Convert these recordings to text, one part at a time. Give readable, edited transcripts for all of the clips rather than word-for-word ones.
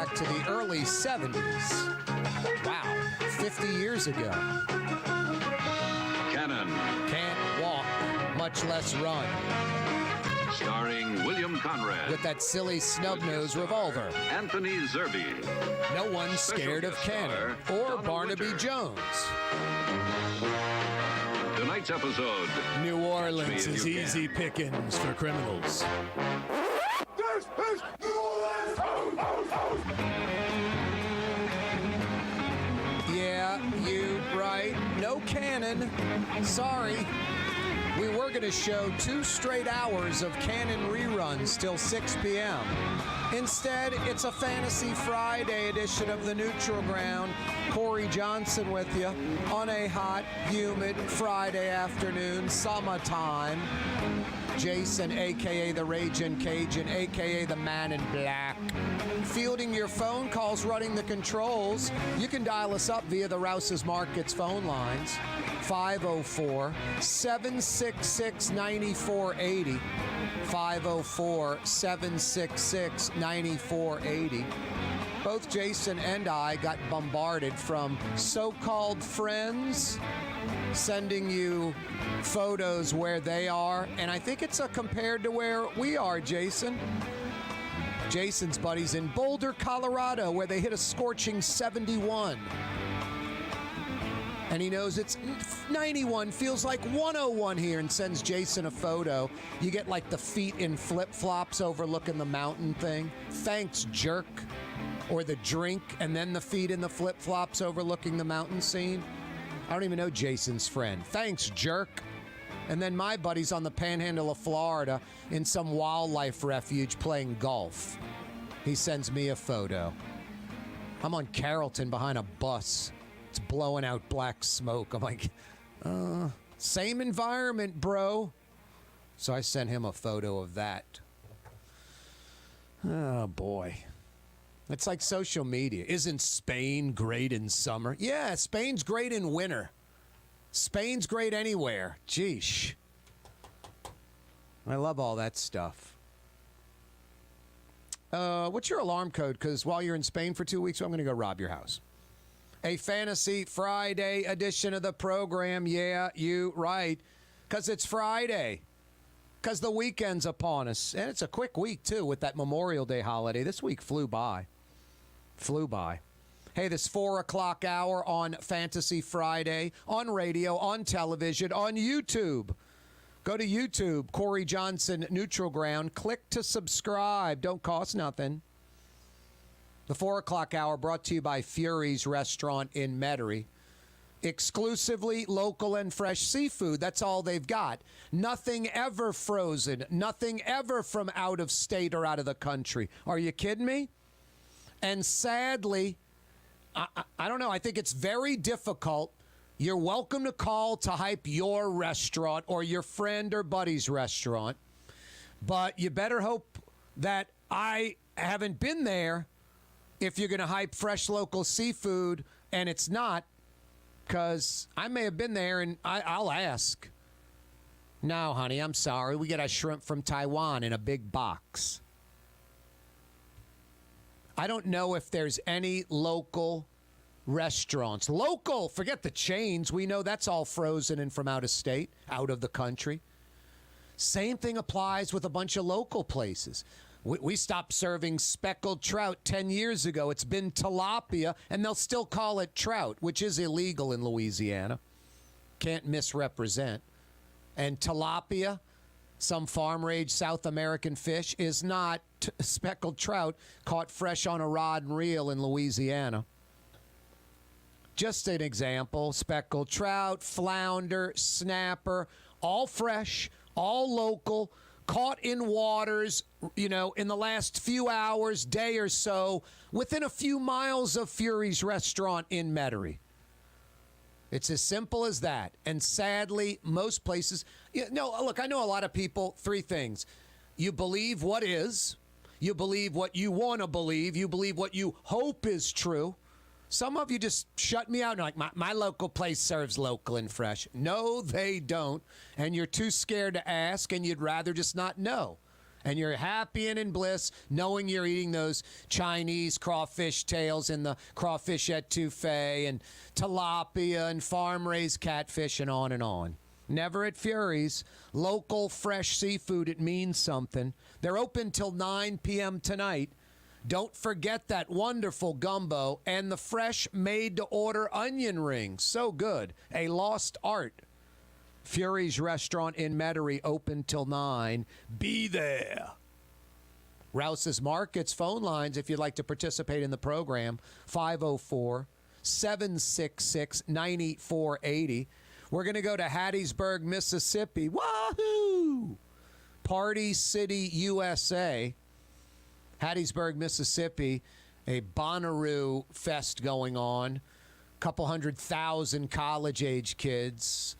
back to the early 70s. Wow, 50 years ago. Cannon. Can't walk, much less run. Starring William Conrad. With that silly snub-nosed revolver. Anthony Zerbe. No one's scared of Cannon or Barnaby Jones. Tonight's episode. New Orleans is easy pickings for criminals. This is New Orleans! Yeah, you right. No Cannon. Sorry. We were going to show 2 straight hours of Cannon reruns till 6 p.m. Instead, it's a Fantasy Friday edition of The Neutral Ground. Corey Johnson with you on a hot, humid Friday afternoon, summertime. Jason, a.k.a. the Ragin' Cajun, a.k.a. the Man in Black. Fielding your phone calls, running the controls. You can dial us up via the Rouse's Markets phone lines. 504-766-9480. 504-766-9480. Both Jason and I got bombarded from so-called friends sending you photos where they are, and I think it's compared to where we are, Jason. Jason's buddies in Boulder, Colorado, where they hit a scorching 71. And he knows it's 91, feels like 101 here, and sends Jason a photo. You get like the feet in flip-flops overlooking the mountain thing. Thanks, jerk. Or the drink, and then the feet in the flip-flops overlooking the mountain scene. I don't even know Jason's friend. Thanks, jerk. And then my buddy's on the panhandle of Florida in some wildlife refuge playing golf. He sends me a photo. I'm on Carrollton behind a bus. It's blowing out black smoke. I'm like, same environment, bro. So I sent him a photo of that. Oh, boy. It's like social media. Isn't Spain great in summer? Yeah, Spain's great in winter. Spain's great anywhere. Geesh. I love all that stuff. What's your alarm code? Because while you're in Spain for 2 weeks, I'm going to go rob your house. A Fantasy Friday edition of the program. Yeah, you right. Because it's Friday. Because the weekend's upon us. And it's a quick week, too, with that Memorial Day holiday. This week flew by. Flew by. Hey, this 4 o'clock hour on Fantasy Friday, on radio, on television, on YouTube. Go to YouTube, Corey Johnson, Neutral Ground. Click to subscribe. Don't cost nothing. The 4 o'clock hour brought to you by Fury's Restaurant in Metairie. Exclusively local and fresh seafood. That's all they've got. Nothing ever frozen. Nothing ever from out of state or out of the country. Are you kidding me? And sadly, I don't know. I think it's very difficult. You're welcome to call to hype your restaurant or your friend or buddy's restaurant. But you better hope that I haven't been there if you're going to hype fresh local seafood and it's not. Because I may have been there and I'll ask. No, honey, I'm sorry. We get our shrimp from Taiwan in a big box. I don't know if there's any local restaurants. Local, forget the chains. We know that's all frozen and from out of state, out of the country. Same thing applies with a bunch of local places. We stopped serving speckled trout 10 years ago. It's been tilapia, and they'll still call it trout, which is illegal in Louisiana. Can't misrepresent. And tilapia, some farm-raised South American fish, is not speckled trout caught fresh on a rod and reel in Louisiana. Just an example, speckled trout, flounder, snapper, all fresh, all local, caught in waters, in the last few hours, day or so, within a few miles of Fury's Restaurant in Metairie. It's as simple as that. And sadly, most places... look, I know a lot of people, 3 things. You believe what is. You believe what you want to believe. You believe what you hope is true. Some of you just shut me out and like, my local place serves local and fresh. No, they don't. And you're too scared to ask, and you'd rather just not know. And you're happy and in bliss knowing you're eating those Chinese crawfish tails and the crawfish etouffee and tilapia and farm-raised catfish and on and on. Never at Fury's. Local fresh seafood, it means something. They're open till 9 p.m. tonight. Don't forget that wonderful gumbo and the fresh made-to-order onion rings. So good. A lost art. Fury's restaurant in Metairie, open till 9. Be there. Rouse's Markets phone lines, if you'd like to participate in the program, 504-766-9480. We're going to go to Hattiesburg, Mississippi. Wahoo! Party City, USA. Hattiesburg, Mississippi, a Bonnaroo fest going on. Couple 100,000 college-age kids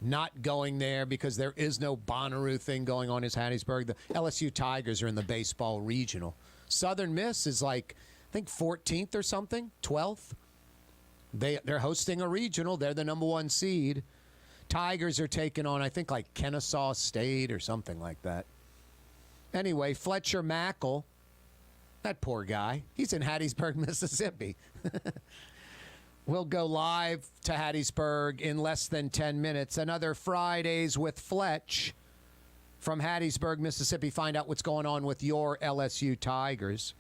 not going there because there is no Bonnaroo thing going on in Hattiesburg. The LSU Tigers are in the baseball regional. Southern Miss is like, I think 14th or something, 12th. They're hosting a regional. They're the number 1 seed. Tigers are taking on, I think, like Kennesaw State or something like that. Anyway, Fletcher Mackel, that poor guy, he's in Hattiesburg, Mississippi. We'll go live to Hattiesburg in less than 10 minutes. Another Fridays with Fletch from Hattiesburg, Mississippi. Find out what's going on with your LSU Tigers.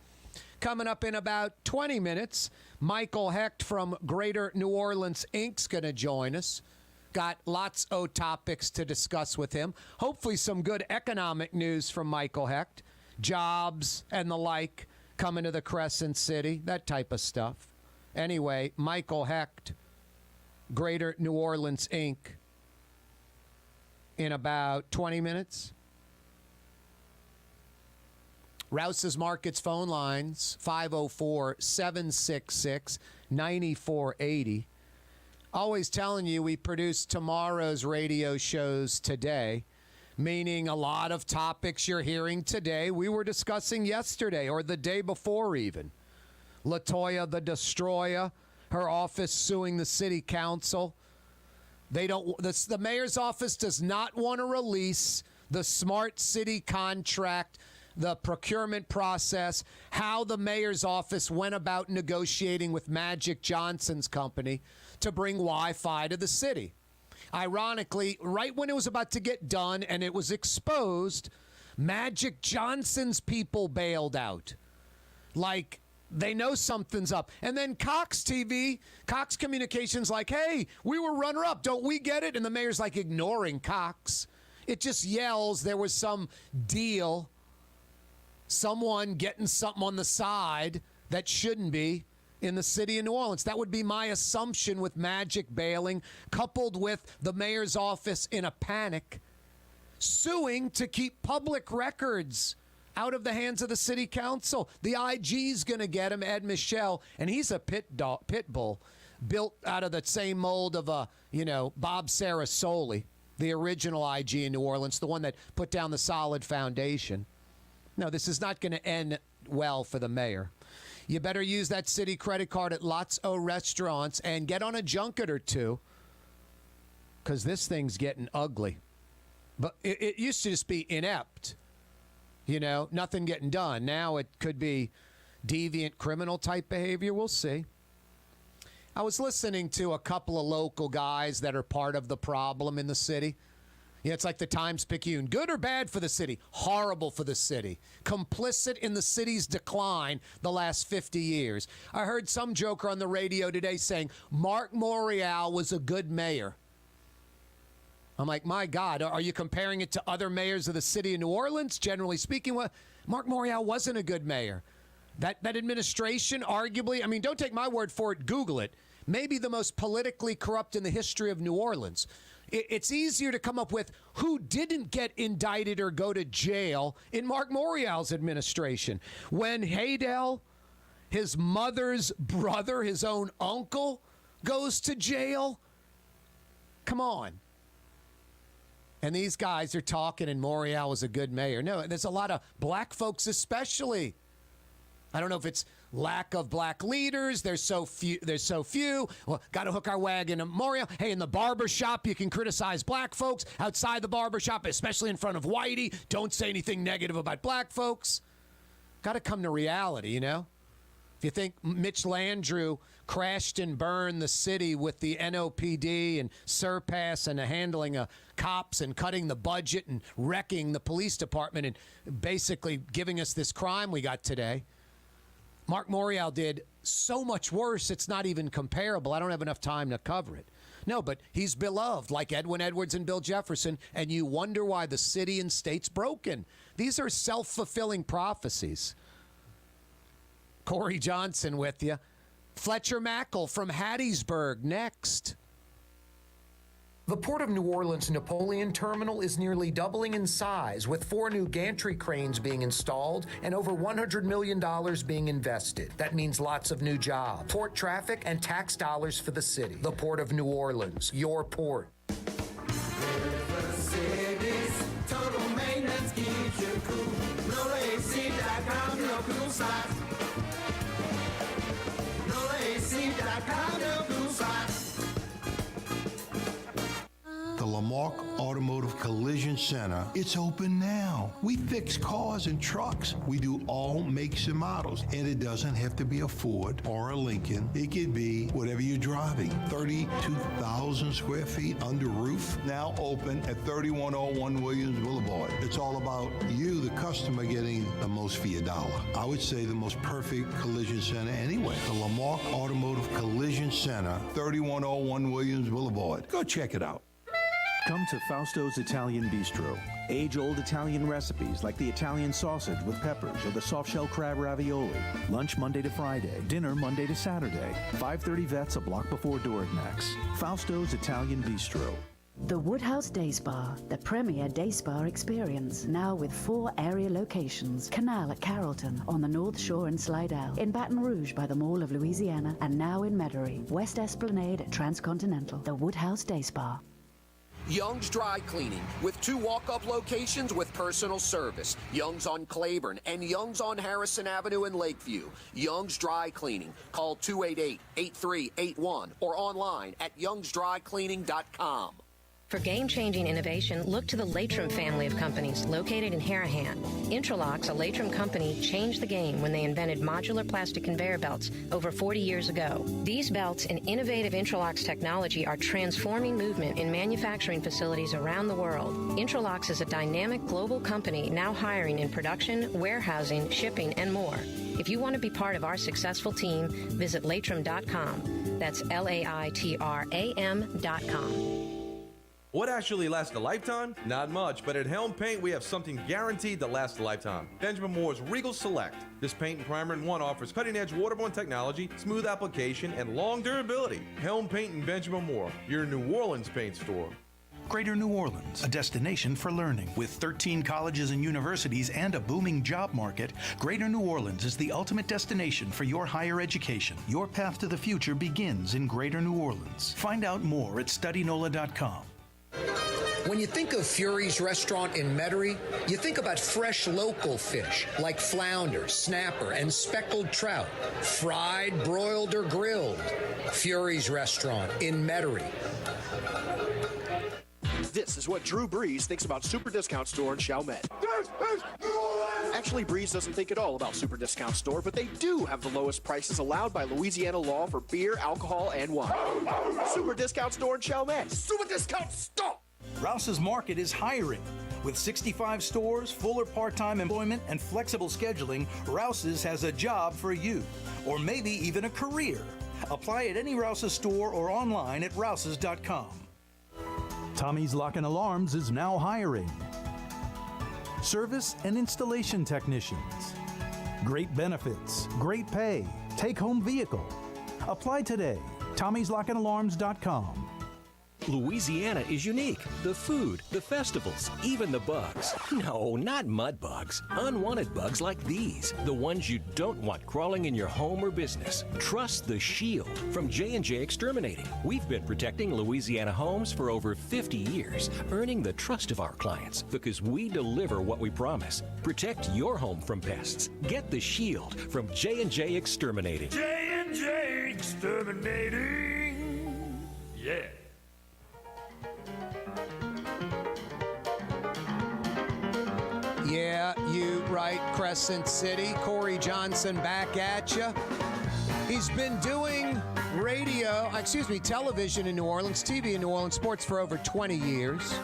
Coming up in about 20 minutes, Michael Hecht from Greater New Orleans Inc.'s going to join us. Got lots of topics to discuss with him. Hopefully some good economic news from Michael Hecht. Jobs and the like coming to the Crescent City, that type of stuff. Anyway, Michael Hecht, Greater New Orleans Inc., in about 20 minutes. Rouse's Markets phone lines, 504-766-9480. Always telling you we produce tomorrow's radio shows today, meaning a lot of topics you're hearing today we were discussing yesterday or the day before even. LaToya the Destroyer, her office suing the city council. The mayor's office does not want to release the smart city contract, the procurement process, how the mayor's office went about negotiating with Magic Johnson's company to bring Wi-Fi to the city. Ironically, right when it was about to get done and it was exposed, Magic Johnson's people bailed out. Like, they know something's up. And then Cox TV, Cox Communications like, hey, we were runner-up. Don't we get it? And the mayor's like ignoring Cox. It just yells there was some deal, someone getting something on the side that shouldn't be in the city of New Orleans. That would be my assumption with Magic bailing, coupled with the mayor's office in a panic, suing to keep public records out of the hands of the city council. The IG's going to get him, Ed Michel, and he's a pit bull built out of the same mold of Bob Sarasoli, the original IG in New Orleans, the one that put down the solid foundation. No, this is not going to end well for the mayor. You better use that city credit card at lots of restaurants and get on a junket or two, because this thing's getting ugly. But it used to just be inept. Nothing getting done. Now it could be deviant criminal type behavior. We'll see. I was listening to a couple of local guys that are part of the problem in the city. It's like the Times-Picayune. Good or bad for the city? Horrible for the city. Complicit in the city's decline the last 50 years. I heard some joker on the radio today saying Mark Morial was a good mayor. I'm like, my God, are you comparing it to other mayors of the city of New Orleans? Generally speaking, Mark Morial wasn't a good mayor. That administration, arguably, don't take my word for it, Google it, maybe the most politically corrupt in the history of New Orleans. It's easier to come up with who didn't get indicted or go to jail in Mark Morial's administration. When Haydel, his mother's brother, his own uncle, goes to jail, come on. And these guys are talking, and Morial was a good mayor. No, there's a lot of black folks especially. I don't know if it's lack of black leaders. There's so few. Well, got to hook our wagon to Memorial. Hey, in the barber shop, you can criticize black folks. Outside the barber shop, especially in front of Whitey, don't say anything negative about black folks. Got to come to reality, you know? If you think Mitch Landrieu crashed and burned the city with the NOPD and surpass and the handling of cops and cutting the budget and wrecking the police department and basically giving us this crime we got today, Mark Morial did so much worse, it's not even comparable. I don't have enough time to cover it. No, but he's beloved like Edwin Edwards and Bill Jefferson, and you wonder why the city and state's broken. These are self-fulfilling prophecies. Corey Johnson with you. Fletcher Mackel from Hattiesburg next. The Port of New Orleans Napoleon Terminal is nearly doubling in size, with 4 new gantry cranes being installed and over $100 million being invested. That means lots of new jobs, port traffic, and tax dollars for the city. The Port of New Orleans, your port. The Lamarck Automotive Collision Center, it's open now. We fix cars and trucks. We do all makes and models. And it doesn't have to be a Ford or a Lincoln. It could be whatever you're driving. 32,000 square feet under roof, now open at 3101 Williams Boulevard. It's all about you, the customer, getting the most for your dollar. I would say the most perfect collision center anyway. The Lamarck Automotive Collision Center, 3101 Williams Boulevard. Go check it out. Come to Fausto's Italian Bistro. Age-old Italian recipes like the Italian sausage with peppers or the soft-shell crab ravioli. Lunch Monday to Friday. Dinner Monday to Saturday. 530 Vets, a block before Dorignax. Fausto's Italian Bistro. The Woodhouse Day Spa, the premier day spa experience, now with 4 area locations. Canal at Carrollton, on the North Shore in Slidell, in Baton Rouge by the Mall of Louisiana, and now in Metairie, West Esplanade at Transcontinental. The Woodhouse Day Spa. Young's Dry Cleaning, with 2 walk-up locations with personal service. Young's on Claiborne and Young's on Harrison Avenue in Lakeview. Young's Dry Cleaning. Call 288-8381 or online at youngsdrycleaning.com. For game-changing innovation, look to the Latrim family of companies located in Harahan. Intralocks, a Latrim company, changed the game when they invented modular plastic conveyor belts over 40 years ago. These belts and innovative Intralocks technology are transforming movement in manufacturing facilities around the world. Intralocks is a dynamic global company now hiring in production, warehousing, shipping, and more. If you want to be part of our successful team, visit Latrim.com. That's LAITRAM.com. What actually lasts a lifetime? Not much, but at Helm Paint we have something guaranteed to last a lifetime. Benjamin Moore's Regal Select. This paint and primer in one offers cutting-edge waterborne technology, smooth application, and long durability. Helm Paint and Benjamin Moore, your New Orleans paint store. Greater New Orleans, a destination for learning. With 13 colleges and universities and a booming job market, Greater New Orleans is the ultimate destination for your higher education. Your path to the future begins in Greater New Orleans. Find out more at studynola.com. When you think of Fury's restaurant in Metairie, you think about fresh local fish like flounder, snapper, and speckled trout, fried, broiled, or grilled. Fury's restaurant in Metairie. This is what Drew Brees thinks about Super Discount Store in Chalmette. Actually, Brees doesn't think at all about Super Discount Store, but they do have the lowest prices allowed by Louisiana law for beer, alcohol, and wine. Super Discount Store in Chalmette. Super Discount Store! Rouse's Market is hiring. With 65 stores, full or part-time employment, and flexible scheduling, Rouse's has a job for you, or maybe even a career. Apply at any Rouse's store or online at rouses.com. Tommy's Lock and Alarms is now hiring. Service and installation technicians. Great benefits, great pay, take-home vehicle. Apply today. Tommy'sLockandAlarms.com. Louisiana is unique. The food, the festivals, even the bugs. No, not mud bugs. Unwanted bugs like these. The ones you don't want crawling in your home or business. Trust the Shield from J&J Exterminating. We've been protecting Louisiana homes for over 50 years, earning the trust of our clients because we deliver what we promise. Protect your home from pests. Get the Shield from J&J Exterminating. J&J Exterminating. Yeah. Yeah, you right, Crescent City. Corey Johnson back at you. He's been doing television in New Orleans, TV in New Orleans, sports for over 20 years.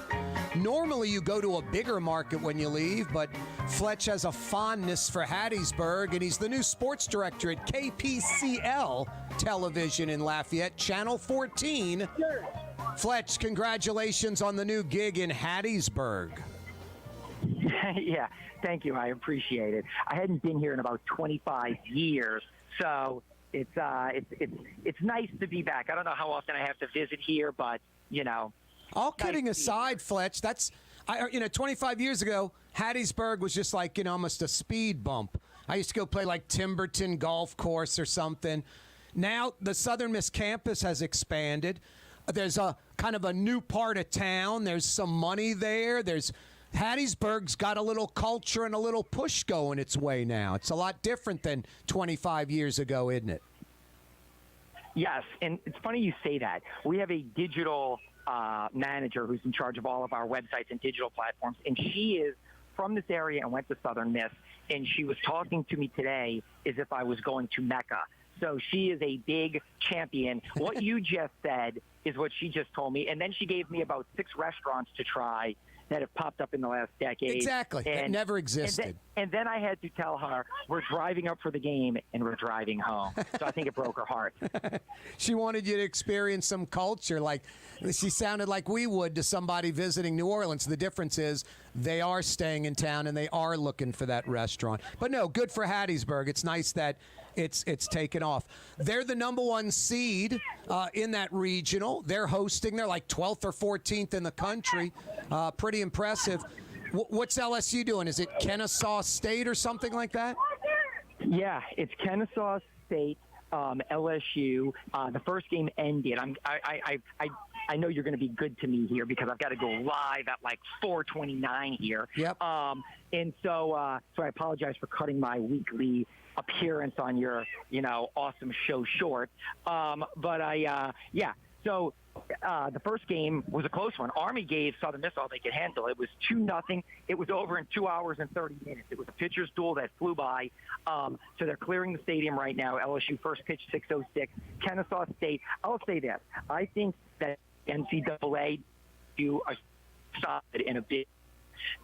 Normally you go to a bigger market when you leave, but Fletch has a fondness for Hattiesburg, and he's the new sports director at KPCL Television in Lafayette, Channel 14. Fletch, congratulations on the new gig in Hattiesburg. Yeah, thank you. I appreciate it. I hadn't been here in about 25 years, so it's nice to be back. I don't know how often I have to visit here, but All kidding aside, Fletch, 25 years ago, Hattiesburg was just like almost a speed bump. I used to go play like Timberton Golf Course or something. Now the Southern Miss campus has expanded. There's a kind of a new part of town. There's some money there. Hattiesburg's got a little culture and a little push going its way now. It's a lot different than 25 years ago, isn't it? Yes, and it's funny you say that. We have a digital manager who's in charge of all of our websites and digital platforms, and she is from this area and went to Southern Miss, and she was talking to me today as if I was going to Mecca. So she is a big champion. What you just said is what she just told me, and then she gave me about 6 restaurants to try that have popped up in the last decade. Exactly. That never existed. And then I had to tell her, we're driving up for the game and we're driving home. So I think it broke her heart. She wanted you to experience some culture. Like she sounded like we would to somebody visiting New Orleans. The difference is they are staying in town and they are looking for that restaurant. But no, good for Hattiesburg. It's nice that it's taken off. They're the number 1 seed in that regional. They're hosting. They're like 12th or 14th in the country. Pretty impressive. What's LSU doing? Is it Kennesaw State or something like that? Yeah, it's Kennesaw State, LSU. The first game ended. I know you're going to be good to me here because I've got to go live at like 4:29 here. Yep. And so I apologize for cutting my weekly appearance on your, awesome show short. So the first game was a close one. Army gave Southern Miss all they could handle. It was 2-0. It was over in 2 hours and 30 minutes. It was a pitcher's duel that flew by. So they're clearing the stadium right now. LSU first pitch 6:06. Kennesaw State. I'll say this. I think that NCAA do a solid in a big.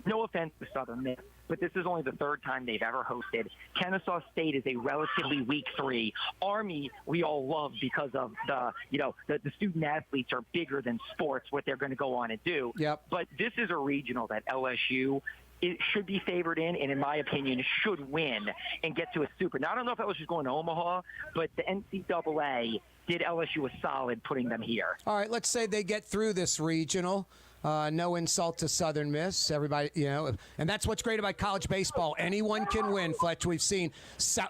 No offense to Southern Miss, but this is only the 3rd time they've ever hosted. Kennesaw State is a relatively weak 3. Army, we all love because of the student athletes are bigger than sports, what they're going to go on and do. Yep. But this is a regional that LSU should be favored in, and in my opinion, should win and get to a super. Now, I don't know if LSU's going to Omaha, but the NCAA did LSU a solid putting them here. All right, let's say they get through this regional. No insult to Southern Miss. Everybody, and that's what's great about college baseball. Anyone can win, Fletch. We've seen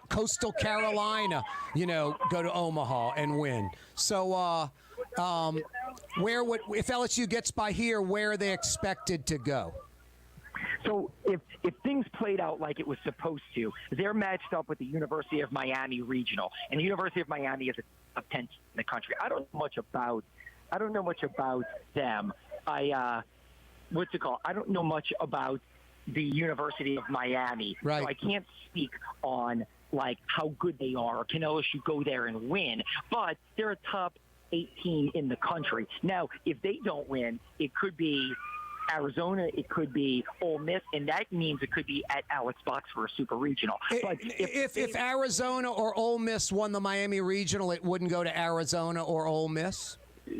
Coastal Carolina, go to Omaha and win. So if LSU gets by here, where are they expected to go? So if things played out like it was supposed to, they're matched up with the University of Miami regional, and the University of Miami is a 10th in the country. I don't know much about them. I don't know much about the University of Miami, right. So I can't speak on like how good they are. Or can LSU go there and win? But they're a top 18 in the country. Now, if they don't win, it could be Arizona, it could be Ole Miss, and that means it could be at Alex Box for a super regional. But if Arizona or Ole Miss won the Miami regional, it wouldn't go to Arizona or Ole Miss?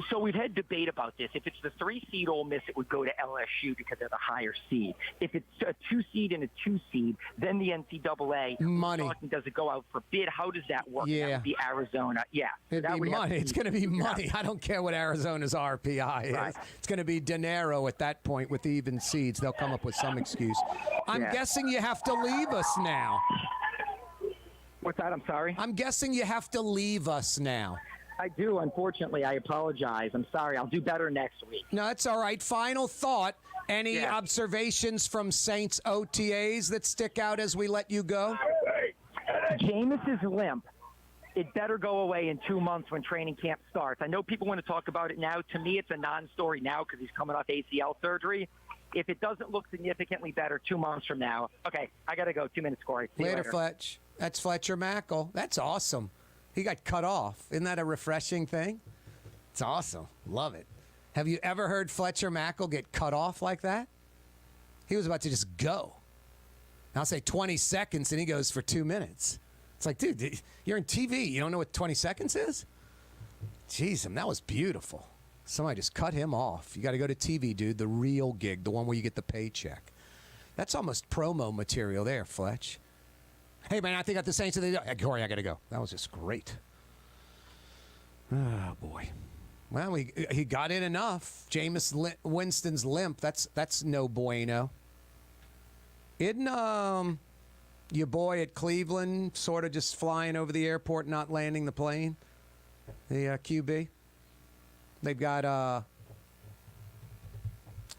So we've had debate about this. If it's the 3 seed Ole Miss, it would go to LSU because they're the higher seed. If it's a 2 seed and a 2 seed, then the NCAA money. Does it go out for bid? How does that work? Yeah. That would be Arizona. Yeah. It'd be money. It's going to be money. Yeah. I don't care what Arizona's RPI is. Right. It's going to be dinero at that point with even seeds. They'll come up with some excuse. I'm guessing you have to leave us now. What's that? I'm sorry? I'm guessing you have to leave us now. I do, unfortunately. I apologize. I'm sorry. I'll do better next week. No, it's all right. Final thought. Any observations from Saints OTAs that stick out as we let you go? Jameis's limp. It better go away in 2 months when training camp starts. I know people want to talk about it now. To me, it's a non-story now because he's coming off ACL surgery. If it doesn't look significantly better 2 months from now, okay, I got to go. 2 minutes, Corey. See you Later, Fletch. That's Fletcher Mackel. That's awesome. He got cut off. Isn't that a refreshing thing? It's awesome. Love it. Have you ever heard Fletcher Mackel get cut off like that? He was about to just go. I'll say 20 seconds, and he goes for 2 minutes. It's like, dude, you're in TV. You don't know what 20 seconds is? Jeez, that was beautiful. Somebody just cut him off. You got to go to TV, dude, the real gig, the one where you get the paycheck. That's almost promo material there, Fletch. Hey, man, I think at the Saints of the Corey, I got to go. That was just great. Oh, boy. Well, he got in enough. Jameis Winston's limp, that's no bueno. Isn't your boy at Cleveland sort of just flying over the airport, not landing the plane? The QB? They've got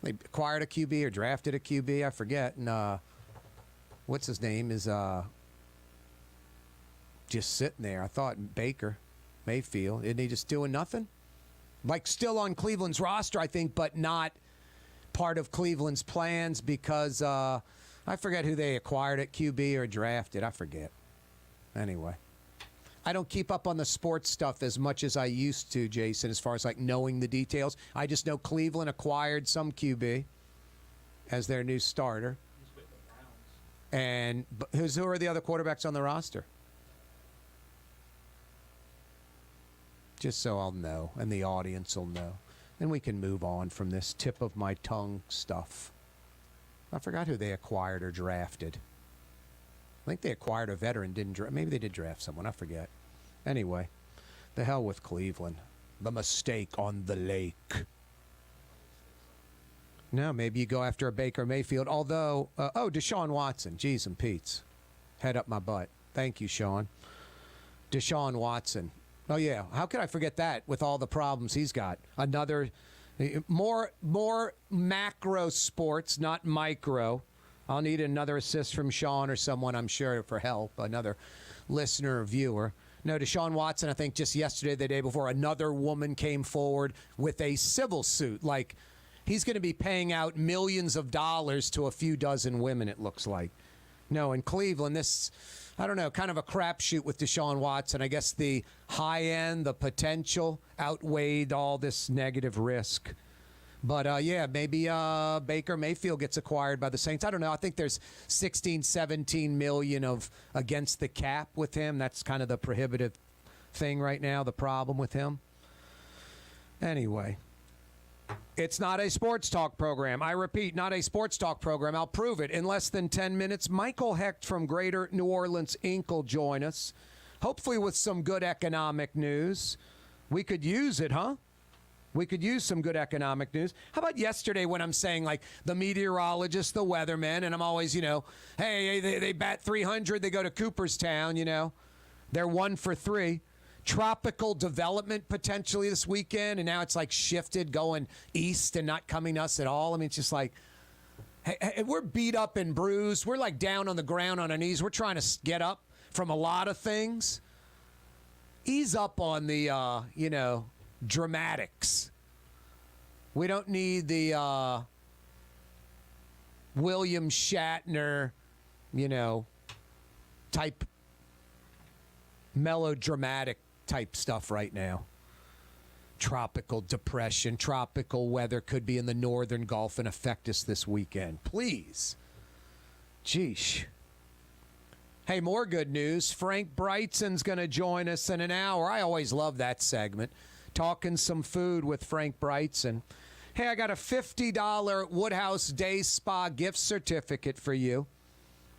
they acquired a QB or drafted a QB, I forget. And what's his name is just sitting there. I thought Baker Mayfield. Isn't he just doing nothing? Like still on Cleveland's roster, I think, but not part of Cleveland's plans because I forget who they acquired at QB or drafted. I forget. Anyway. I don't keep up on the sports stuff as much as I used to, Jason, as far as like knowing the details. I just know Cleveland acquired some QB as their new starter. And who are the other quarterbacks on the roster? Just so I'll know and the audience will know. And we can move on from this tip of my tongue stuff. I forgot who they acquired or drafted. I think they acquired a veteran, didn't draft. Maybe they did draft someone. I forget. Anyway, the hell with Cleveland. The mistake on the lake. No, maybe you go after a Baker Mayfield. Although, Deshaun Watson. Jeez and Pete's. Head up my butt. Thank you, Sean. Deshaun Watson. Oh, yeah. How could I forget that with all the problems he's got? Another, more macro sports, not micro. I'll need another assist from Sean or someone, I'm sure, for help. Another listener or viewer. No, Deshaun Watson, I think just yesterday, the day before, another woman came forward with a civil suit. Like, he's going to be paying out millions of dollars to a few dozen women, it looks like. No, in Cleveland, this, I don't know, kind of a crapshoot with Deshaun Watson. I guess the high end, the potential outweighed all this negative risk. But, yeah, maybe Baker Mayfield gets acquired by the Saints. I don't know. I think there's 16, 17 million of against the cap with him. That's kind of the prohibitive thing right now, the problem with him. Anyway, it's not a sports talk program. I repeat, not a sports talk program. I'll prove it in less than 10 minutes. Michael Hecht from Greater New Orleans Inc. will join us, hopefully with some good economic news. We could use it, huh? We could use some good economic news. How about yesterday when I'm saying, like, the meteorologist, the weatherman, and I'm always, hey, they bat 300, they go to Cooperstown, They're 1 for 3. Tropical development potentially this weekend, and now it's, like, shifted, going east and not coming to us at all. I mean, it's just like, hey, we're beat up and bruised. We're, like, down on the ground on our knees. We're trying to get up from a lot of things. Ease up on the, dramatics. We don't need the William Shatner, type melodramatic type stuff right now. Tropical depression, tropical weather could be in the northern Gulf and affect us this weekend. Please. Jeesh. Hey, more good news. Frank Brigtsen's going to join us in an hour. I always love that segment. talking some food with Frank Brigsten. Hey, I got a $50 Woodhouse Day Spa gift certificate for you.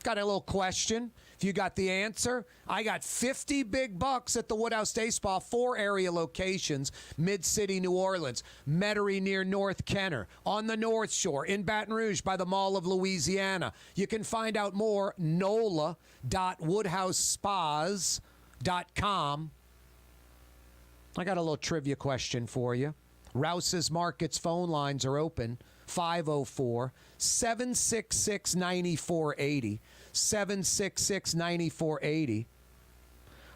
Got a little question. If you got the answer, I got 50 big bucks at the Woodhouse Day Spa, 4 area locations, Mid-City, New Orleans, Metairie near North Kenner, on the North Shore, in Baton Rouge by the Mall of Louisiana. You can find out more, nola.woodhousespas.com. I got a little trivia question for you. Rouse's Market's phone lines are open, 504-766-9480. 766-9480.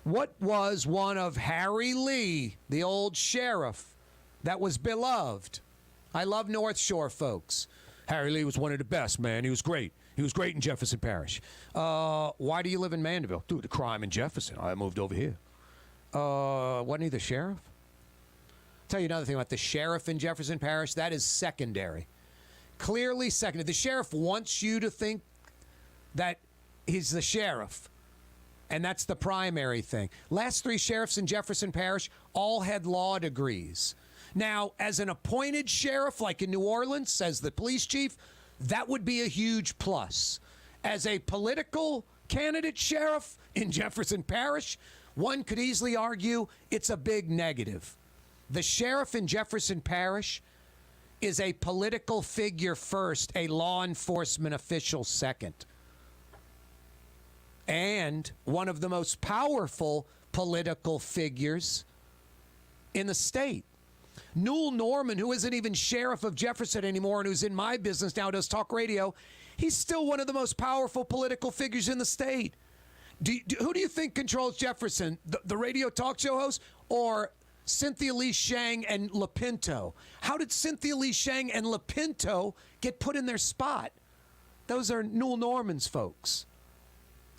What was one of Harry Lee, the old sheriff, that was beloved? I love North Shore folks. Harry Lee was one of the best, man. He was great. He was great in Jefferson Parish. Why do you live in Mandeville? Dude, the crime in Jefferson. I moved over here. Wasn't he the sheriff? Tell you another thing about the sheriff in Jefferson Parish. That is secondary. Clearly secondary. The sheriff wants you to think that he's the sheriff, and that's the primary thing. Last 3 sheriffs in Jefferson Parish all had law degrees. Now, as an appointed sheriff, like in New Orleans, as the police chief, that would be a huge plus. As a political candidate sheriff in Jefferson Parish, one could easily argue it's a big negative. The sheriff in Jefferson Parish is a political figure first, a law enforcement official second, and one of the most powerful political figures in the state. Newell Norman, who isn't even sheriff of Jefferson anymore and who's in my business now, does talk radio, he's still one of the most powerful political figures in the state. Who do you think controls Jefferson? The radio talk show host or Cynthia Lee Shang and LaPinto? How did Cynthia Lee Shang and LaPinto get put in their spot? Those are Newell Norman's folks.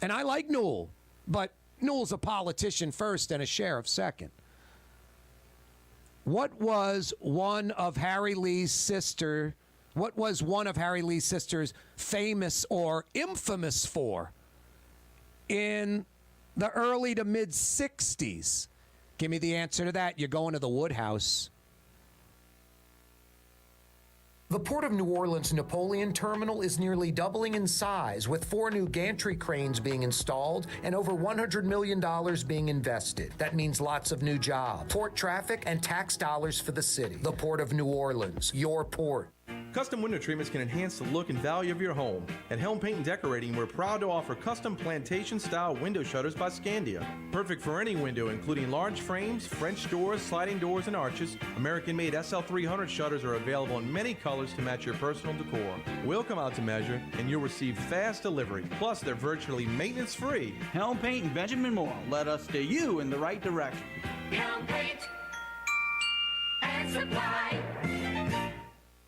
And I like Newell, but Newell's a politician first and a sheriff second. What was one of Harry Lee's sisters famous or infamous for in the early to mid 60s? Give me the answer to that. You're going to the Woodhouse. The Port of New Orleans Napoleon Terminal is nearly doubling in size, with 4 new gantry cranes being installed and over $100 million being invested. That means lots of new jobs, port traffic, and tax dollars for the city. The Port of New Orleans, your port. Custom window treatments can enhance the look and value of your home. At Helm Paint and Decorating, we're proud to offer custom plantation-style window shutters by Scandia. Perfect for any window, including large frames, French doors, sliding doors, and arches. American-made SL300 shutters are available in many colors to match your personal decor. We'll come out to measure, and you'll receive fast delivery. Plus, they're virtually maintenance-free. Helm Paint and Benjamin Moore led us steer you in the right direction. Helm Paint and Supply.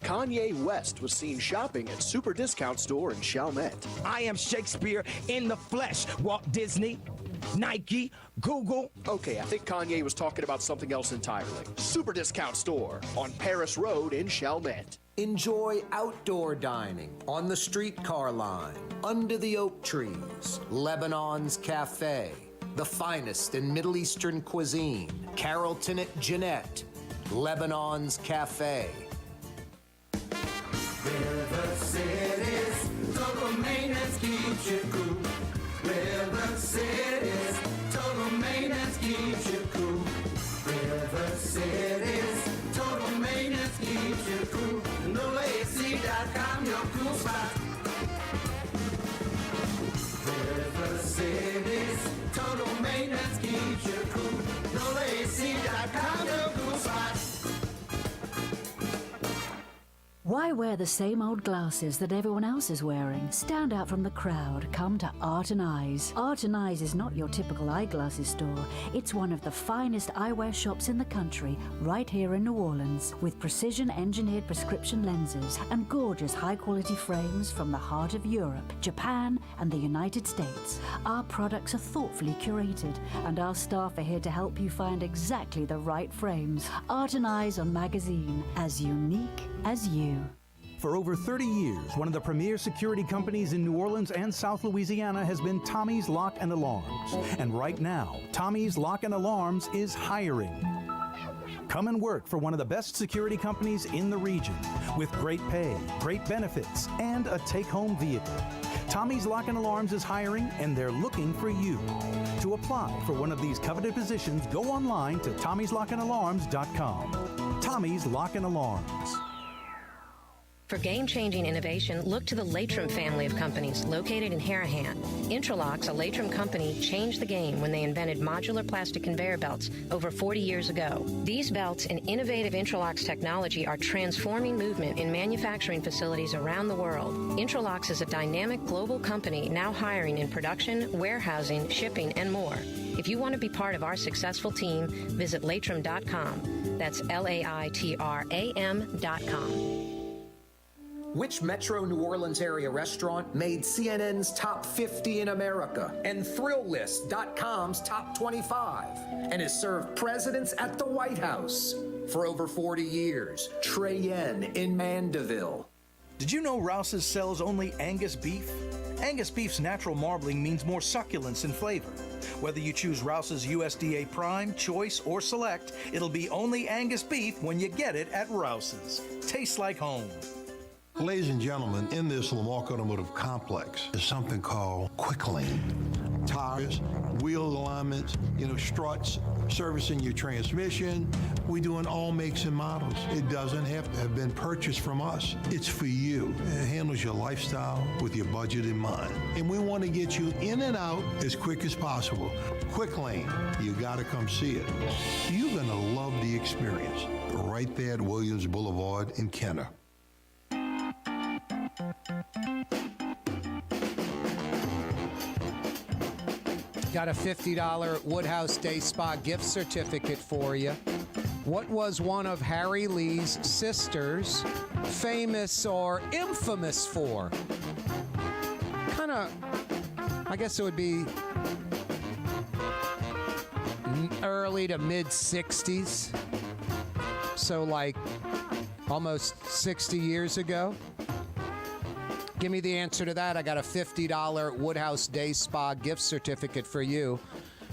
Kanye West was seen shopping at Super Discount Store in Chalmette. I am Shakespeare in the flesh. Walt Disney, Nike, Google. Okay, I think Kanye was talking about something else entirely. Super Discount Store on Paris Road in Chalmette. Enjoy outdoor dining on the streetcar line, under the oak trees, Lebanon's Cafe, the finest in Middle Eastern cuisine, Carrollton at Jeanette, Lebanon's Cafe. River City's total maintenance keeps you cool. River City's total maintenance keeps you cool. River City's total maintenance keeps you cool. NolaAC.com, your cool spot. River City's total maintenance keeps you cool. NolaAC.com, your cool spot. Why wear the same old glasses that everyone else is wearing? Stand out from the crowd. Come to Art and Eyes. Art and Eyes is not your typical eyeglasses store. It's one of the finest eyewear shops in the country, right here in New Orleans, with precision-engineered prescription lenses and gorgeous high-quality frames from the heart of Europe, Japan, and the United States. Our products are thoughtfully curated, and our staff are here to help you find exactly the right frames. Art and Eyes on Magazine, as unique as you. For over 30 years, one of the premier security companies in New Orleans and South Louisiana has been Tommy's Lock and Alarms. And right now, Tommy's Lock and Alarms is hiring. Come and work for one of the best security companies in the region with great pay, great benefits, and a take-home vehicle. Tommy's Lock and Alarms is hiring, and they're looking for you. To apply for one of these coveted positions, go online to tommyslockandalarms.com. Tommy's Lock and Alarms. For game-changing innovation, look to the Latrim family of companies located in Harahan. Intralox, a Latrim company, changed the game when they invented modular plastic conveyor belts over 40 years ago. These belts and innovative Intralox technology are transforming movement in manufacturing facilities around the world. Intralox is a dynamic global company now hiring in production, warehousing, shipping, and more. If you want to be part of our successful team, visit Latrim.com. That's LAITRAM.com. Which Metro New Orleans area restaurant made CNN's top 50 in America and ThrillList.com's top 25 and has served presidents at the White House for over 40 years? Trey Yen in Mandeville. Did you know Rouse's sells only Angus beef? Angus beef's natural marbling means more succulence and flavor. Whether you choose Rouse's USDA Prime, Choice, or Select, it'll be only Angus beef when you get it at Rouse's. Tastes like home. Ladies and gentlemen, in this Lamarck Automotive Complex is something called Quick Lane. Tires, wheel alignments, struts, servicing your transmission. We do in all makes and models. It doesn't have to have been purchased from us. It's for you. It handles your lifestyle with your budget in mind. And we want to get you in and out as quick as possible. Quick Lane, you got to come see it. You're going to love the experience. Right there at Williams Boulevard in Kenner. Got a $50 Woodhouse Day Spa gift certificate for you. What was one of Harry Lee's sisters famous or infamous for? Kind of, I guess it would be early to mid 60s. So like almost 60 years ago. Give me the answer to that. I got a $50 Woodhouse Day Spa gift certificate for you.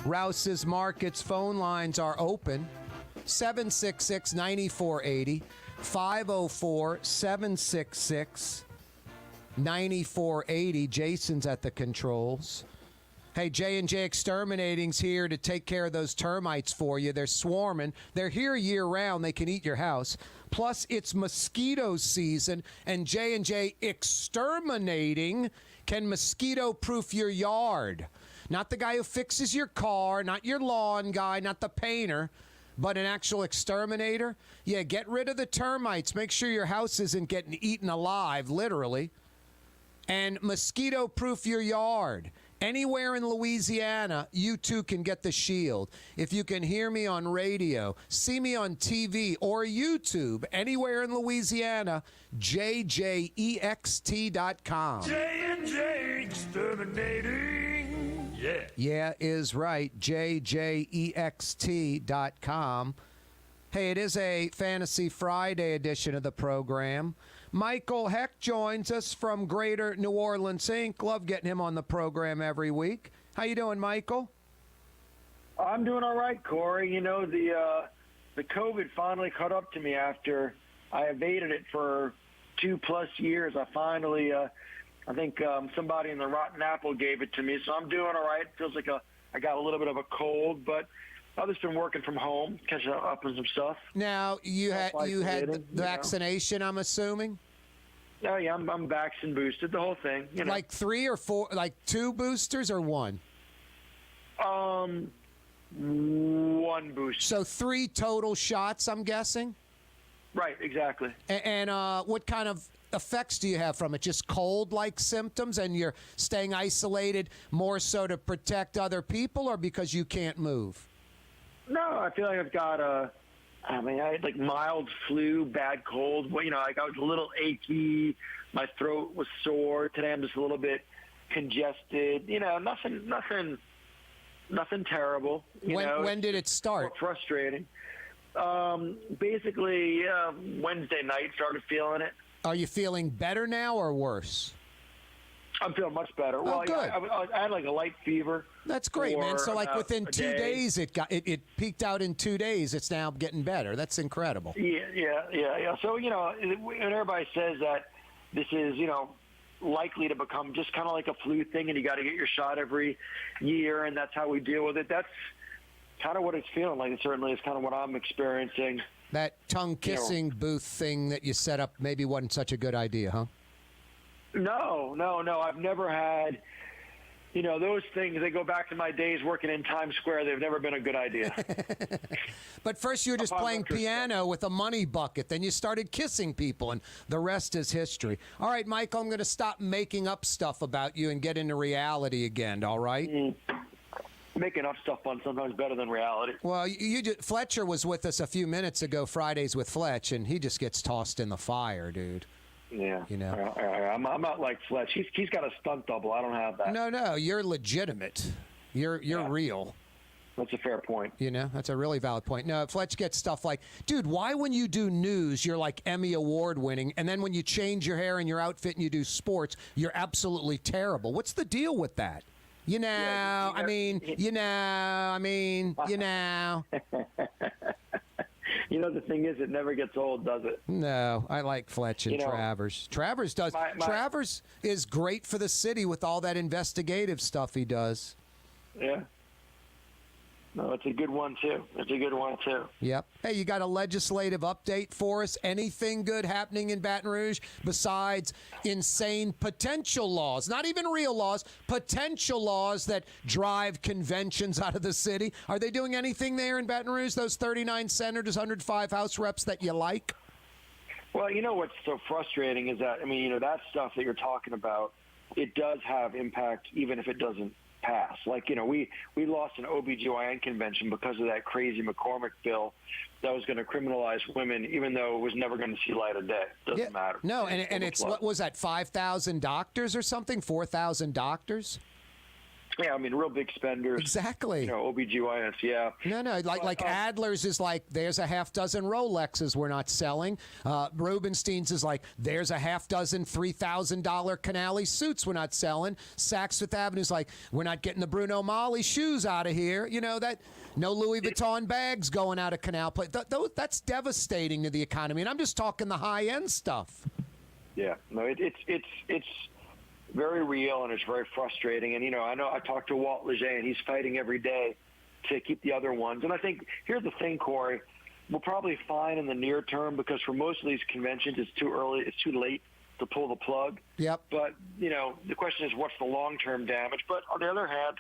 Rouse's Markets phone lines are open. 766-9480. 504-766-9480. Jason's at the controls. Hey, J&J Exterminating's here to take care of those termites for you. They're swarming. They're here year-round. They can eat your house. Plus, it's mosquito season, and J&J Exterminating can mosquito-proof your yard. Not the guy who fixes your car, not your lawn guy, not the painter, but an actual exterminator. Yeah, get rid of the termites. Make sure your house isn't getting eaten alive, literally. And mosquito-proof your yard. Anywhere in Louisiana, you too can get the shield. If you can hear me on radio, see me on TV or YouTube, anywhere in Louisiana, JJEXT.com. J&J Exterminating. Yeah. Yeah is right. JJEXT.com. Hey, it is a Fantasy Friday edition of the program. Michael Hecht joins us from Greater New Orleans Inc. Love getting him on the program every week. How you doing, Michael? I'm doing all right, Corey. You know, the COVID finally caught up to me after I evaded it for 2+ years. I finally, I think somebody in the Rotten Apple gave it to me, so I'm doing all right. Feels like I got a little bit of a cold, but I've just been working from home, catching up on some stuff. Now, you had the vaccination, I'm assuming? Oh, yeah, I'm vaccine boosted, the whole thing. You know. Like 3 or 4, like 2 boosters or 1? 1 booster. So 3 total shots, I'm guessing? Right, exactly. And what kind of effects do you have from it? Just cold-like symptoms, and you're staying isolated more so to protect other people, or because you can't move? No, I feel like I've got I had like mild flu, bad cold. Well, I was a little achy. My throat was sore. Today I'm just a little bit congested. Nothing terrible. When did it start? Frustrating. Basically, Wednesday night started feeling it. Are you feeling better now or worse? I'm feeling much better. Oh, Well, good. I had like a light fever. That's great, man. So like within a 2 day. days, it peaked out in 2 days. It's now getting better. That's incredible. Yeah. So, when everybody says that this is, likely to become just kind of like a flu thing and you got to get your shot every year and that's how we deal with it, that's kind of what it's feeling like. It certainly is kind of what I'm experiencing. That tongue-kissing booth thing that you set up maybe wasn't such a good idea, huh? No. I've never had, those things. They go back to my days working in Times Square. They've never been a good idea. But first you were just playing piano with a money bucket. Then you started kissing people, and the rest is history. All right, Michael, I'm going to stop making up stuff about you and get into reality again, all right? Making up stuff fun sometimes better than reality. Well, Fletcher was with us a few minutes ago, Fridays with Fletch, and he just gets tossed in the fire, dude. Yeah. I'm not like Fletch. He's got a stunt double. I don't have that. No, you're legitimate. You're real. That's a fair point. That's a really valid point. No, Fletch gets stuff like, dude, why when you do news, you're like Emmy Award winning, and then when you change your hair and your outfit and you do sports, you're absolutely terrible. What's the deal with that? The thing is, it never gets old, does it? No, I like Fletch and Travers. Travers does. Travers is great for the city with all that investigative stuff he does. Yeah. No, it's a good one, too. Yep. Hey, you got a legislative update for us? Anything good happening in Baton Rouge besides insane potential laws? Not even real laws, potential laws that drive conventions out of the city. Are they doing anything there in Baton Rouge, those 39 senators, 105 House reps that you like? Well, what's so frustrating is that, that stuff that you're talking about, it does have impact even if it doesn't pass. Like, we lost an OBGYN convention because of that crazy McCormick bill that was going to criminalize women, even though it was never going to see light of day. Doesn't matter. No, and it's, what was that, 5,000 doctors or something? 4,000 doctors? Yeah, real big spenders. Exactly. OBGYNs, yeah. No, like Adler's is like, there's a half dozen Rolexes we're not selling. Rubenstein's is like, there's a half dozen $3,000 Canali suits we're not selling. Saks Fifth Avenue's like, we're not getting the Bruno Magli shoes out of here. That no Louis Vuitton bags going out of Canal Place. That's devastating to the economy. And I'm just talking the high-end stuff. Yeah, no, it's very real, and it's very frustrating. And, I know I talked to Walt Leger, and he's fighting every day to keep the other ones. And I think, here's the thing, Corey, we're probably fine in the near term because for most of these conventions, it's too early, it's too late to pull the plug. Yep. But, the question is, what's the long-term damage? But on the other hand,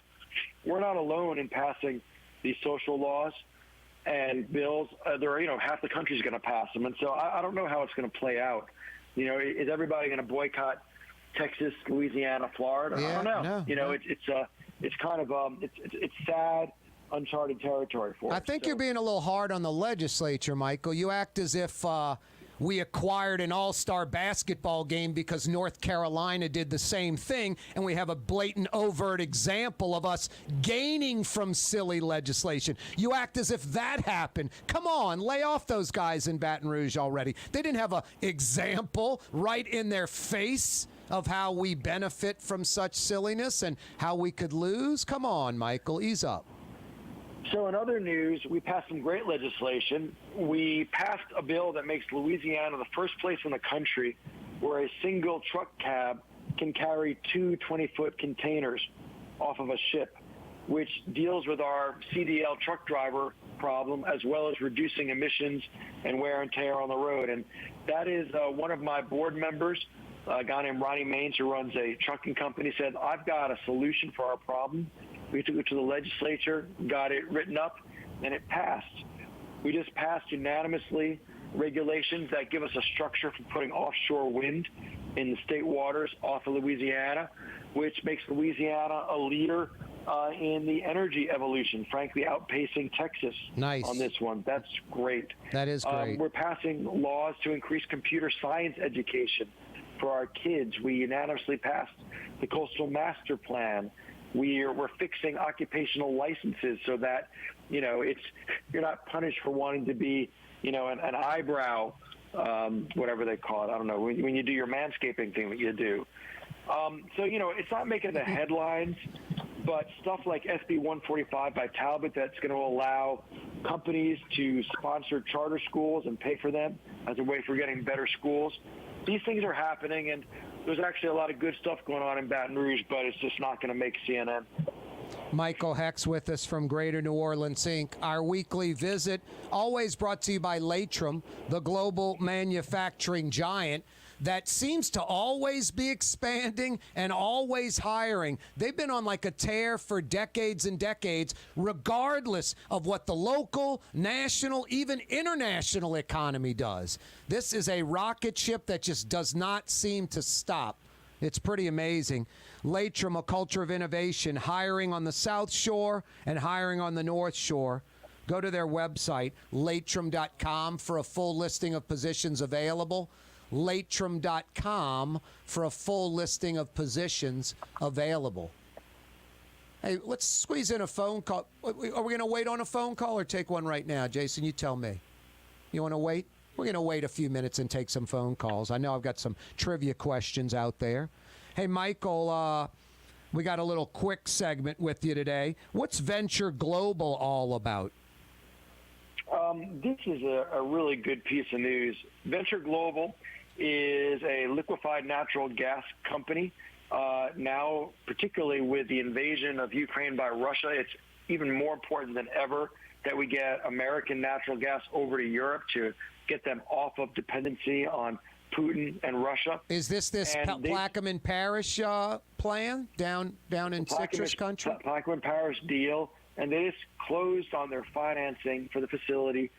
we're not alone in passing these social laws and bills. Half the country's going to pass them. And so I don't know how it's going to play out. Is everybody going to boycott Texas, Louisiana, Florida? Yeah, I don't know. No. It's kind of it's sad, uncharted territory for us. I think you're being a little hard on the legislature, Michael. You act as if we acquired an all-star basketball game because North Carolina did the same thing, and we have a blatant, overt example of us gaining from silly legislation. You act as if that happened. Come on, lay off those guys in Baton Rouge already. They didn't have an example right in their face of how we benefit from such silliness and how we could lose. Come on, Michael, ease up. So in other news, we passed some great legislation. We passed a bill that makes Louisiana the first place in the country where a single truck cab can carry 2 20-foot containers off of a ship, which deals with our CDL truck driver problem as well as reducing emissions and wear and tear on the road. And that is one of my board members, a guy named Ronnie Maines, who runs a trucking company, said, I've got a solution for our problem. We took it to the legislature, got it written up, and it passed. We just passed unanimously regulations that give us a structure for putting offshore wind in the state waters off of Louisiana, which makes Louisiana a leader in the energy evolution, frankly, outpacing Texas on this one. That's great. That is great. We're passing laws to increase computer science education for our kids. We unanimously passed the Coastal Master Plan. We're fixing occupational licenses so that, you're not punished for wanting to be, an eyebrow, whatever they call it. I don't know. When you do your manscaping thing that you do. So, it's not making the headlines, but stuff like SB 145 by Talbot that's going to allow companies to sponsor charter schools and pay for them as a way for getting better schools. These things are happening, and there's actually a lot of good stuff going on in Baton Rouge, but it's just not going to make CNN. Michael Hecht with us from Greater New Orleans, Inc. Our weekly visit, always brought to you by Leitrim, the global manufacturing giant that seems to always be expanding and always hiring. They've been on like a tear for decades and decades, regardless of what the local, national, even international economy does. This is a rocket ship that just does not seem to stop. It's pretty amazing. Leitrim, a culture of innovation, hiring on the South Shore and hiring on the North Shore. Go to their website, leitrim.com, for a full listing of positions available. Leitrim.com for a full listing of positions available. Hey, let's squeeze in a phone call. Are we going to wait on a phone call or take one right now? Jason, you tell me. You want to wait? We're going to wait a few minutes and take some phone calls. I know I've got some trivia questions out there. Hey, Michael, we got a little quick segment with you today. What's Venture Global all about? This is a really good piece of news. Venture Global is a liquefied natural gas company. Now, particularly with the invasion of Ukraine by Russia, it's even more important than ever that we get American natural gas over to Europe to get them off of dependency on Putin and Russia. Is this Plaquemine Parish plan down in citrus country? Plaquemine Parish deal, and they just closed on their financing for the facility,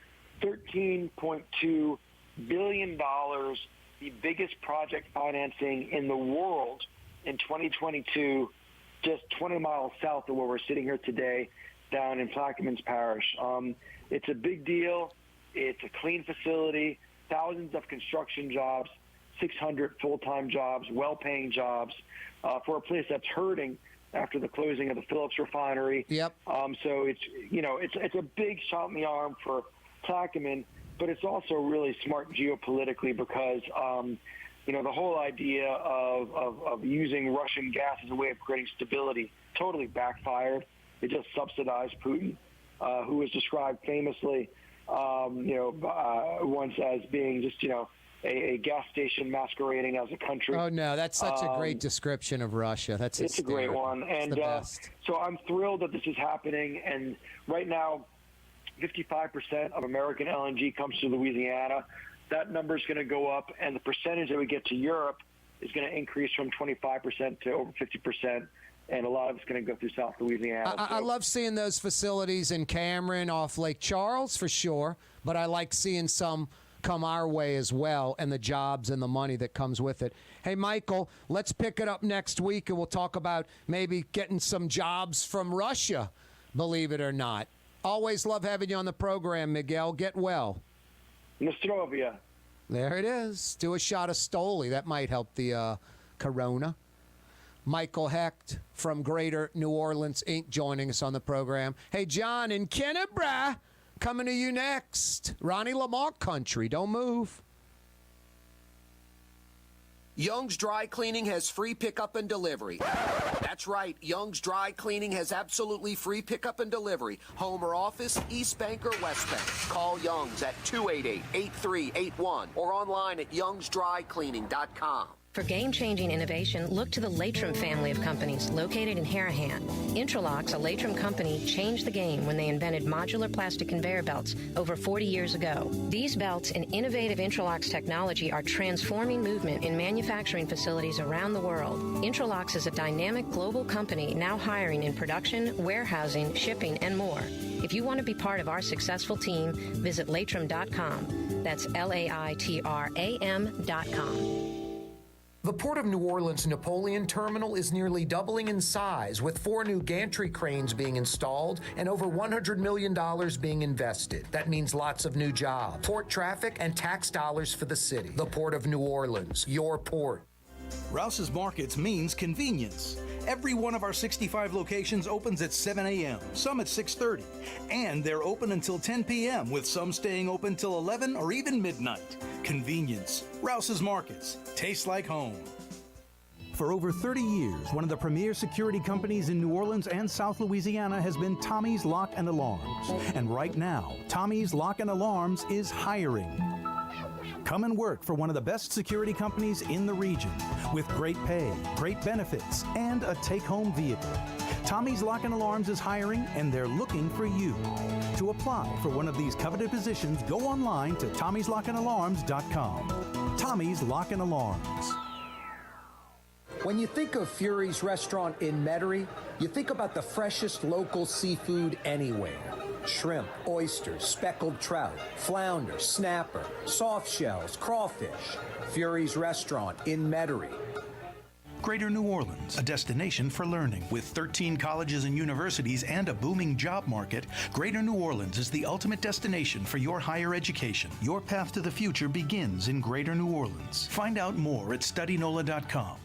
$13.2 billion, the biggest project financing in the world in 2022, just 20 miles south of where we're sitting here today, down in Plaquemines Parish. It's a big deal. It's a clean facility, thousands of construction jobs, 600 full-time jobs, well-paying jobs, for a place that's hurting after the closing of the Phillips refinery. Yep. So it's a big shot in the arm for Plaquemine, but it's also really smart geopolitically because the whole idea of using Russian gas as a way of creating stability totally backfired. It just subsidized Putin, who was described famously, once as being just, a gas station masquerading as a country. Oh, no, that's such a great description of Russia. It's a great one. And the best. So I'm thrilled that this is happening. And right now, 55% of American LNG comes to Louisiana. That number is going to go up, and the percentage that we get to Europe is going to increase from 25% to over 50%. And a lot of it's going to go through South Louisiana. I love seeing those facilities in Cameron off Lake Charles for sure, but I like seeing some come our way as well, and the jobs and the money that comes with it. Hey, Michael, let's pick it up next week, and we'll talk about maybe getting some jobs from Russia, believe it or not. Always love having you on the program, Miguel. Get well. Nostrovia. There it is. Do a shot of Stoli. That might help the corona. Michael Hecht from Greater New Orleans, Inc., joining us on the program. Hey, John in Kennebra, coming to you next. Ronnie Lamont country. Don't move. Young's Dry Cleaning has free pickup and delivery. That's right, Young's Dry Cleaning has absolutely free pickup and delivery. Home or office, East Bank or West Bank. Call Young's at 288-8381 or online at youngsdrycleaning.com. For game-changing innovation, look to the Leitrim family of companies located in Harahan. Intralocks, a Leitrim company, changed the game when they invented modular plastic conveyor belts over 40 years ago. These belts and innovative Intralocks technology are transforming movement in manufacturing facilities around the world. Intralocks is a dynamic global company now hiring in production, warehousing, shipping, and more. If you want to be part of our successful team, visit Leitrim.com. That's LAITRAM.com. The Port of New Orleans Napoleon Terminal is nearly doubling in size, with 4 new gantry cranes being installed and over $100 million being invested. That means lots of new jobs, port traffic, and tax dollars for the city. The Port of New Orleans, your port. Rouse's Markets means convenience. Every one of our 65 locations opens at 7 a.m., some at 6:30, and they're open until 10 p.m., with some staying open till 11 or even midnight. Convenience. Rouse's Markets. Tastes like home. For over 30 years, one of the premier security companies in New Orleans and South Louisiana has been Tommy's Lock and Alarms. And right now, Tommy's Lock and Alarms is hiring. Come and work for one of the best security companies in the region with great pay, great benefits, and a take-home vehicle. Tommy's Lock and Alarms is hiring, and they're looking for you. To apply for one of these coveted positions, go online to tommyslockанdalarms.com. Tommy's Lock and Alarms. When you think of Fury's restaurant in Metairie, you think about the freshest local seafood anywhere. Shrimp, oysters, speckled trout, flounder, snapper, soft shells, crawfish. Fury's restaurant in Metairie. Greater New Orleans, a destination for learning. With 13 colleges and universities and a booming job market, Greater New Orleans is the ultimate destination for your higher education. Your path to the future begins in Greater New Orleans. Find out more at studynola.com.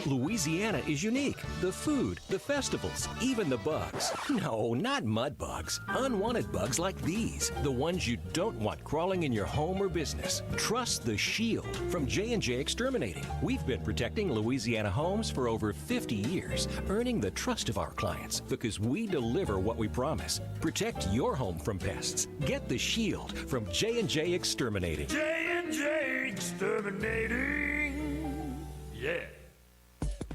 Louisiana is unique. The food, the festivals, even the bugs. No, not mud bugs. Unwanted bugs like these. The ones you don't want crawling in your home or business. Trust the Shield from J&J Exterminating. We've been protecting Louisiana homes for over 50 years, earning the trust of our clients because we deliver what we promise. Protect your home from pests. Get the Shield from J&J Exterminating. J&J Exterminating. Yeah.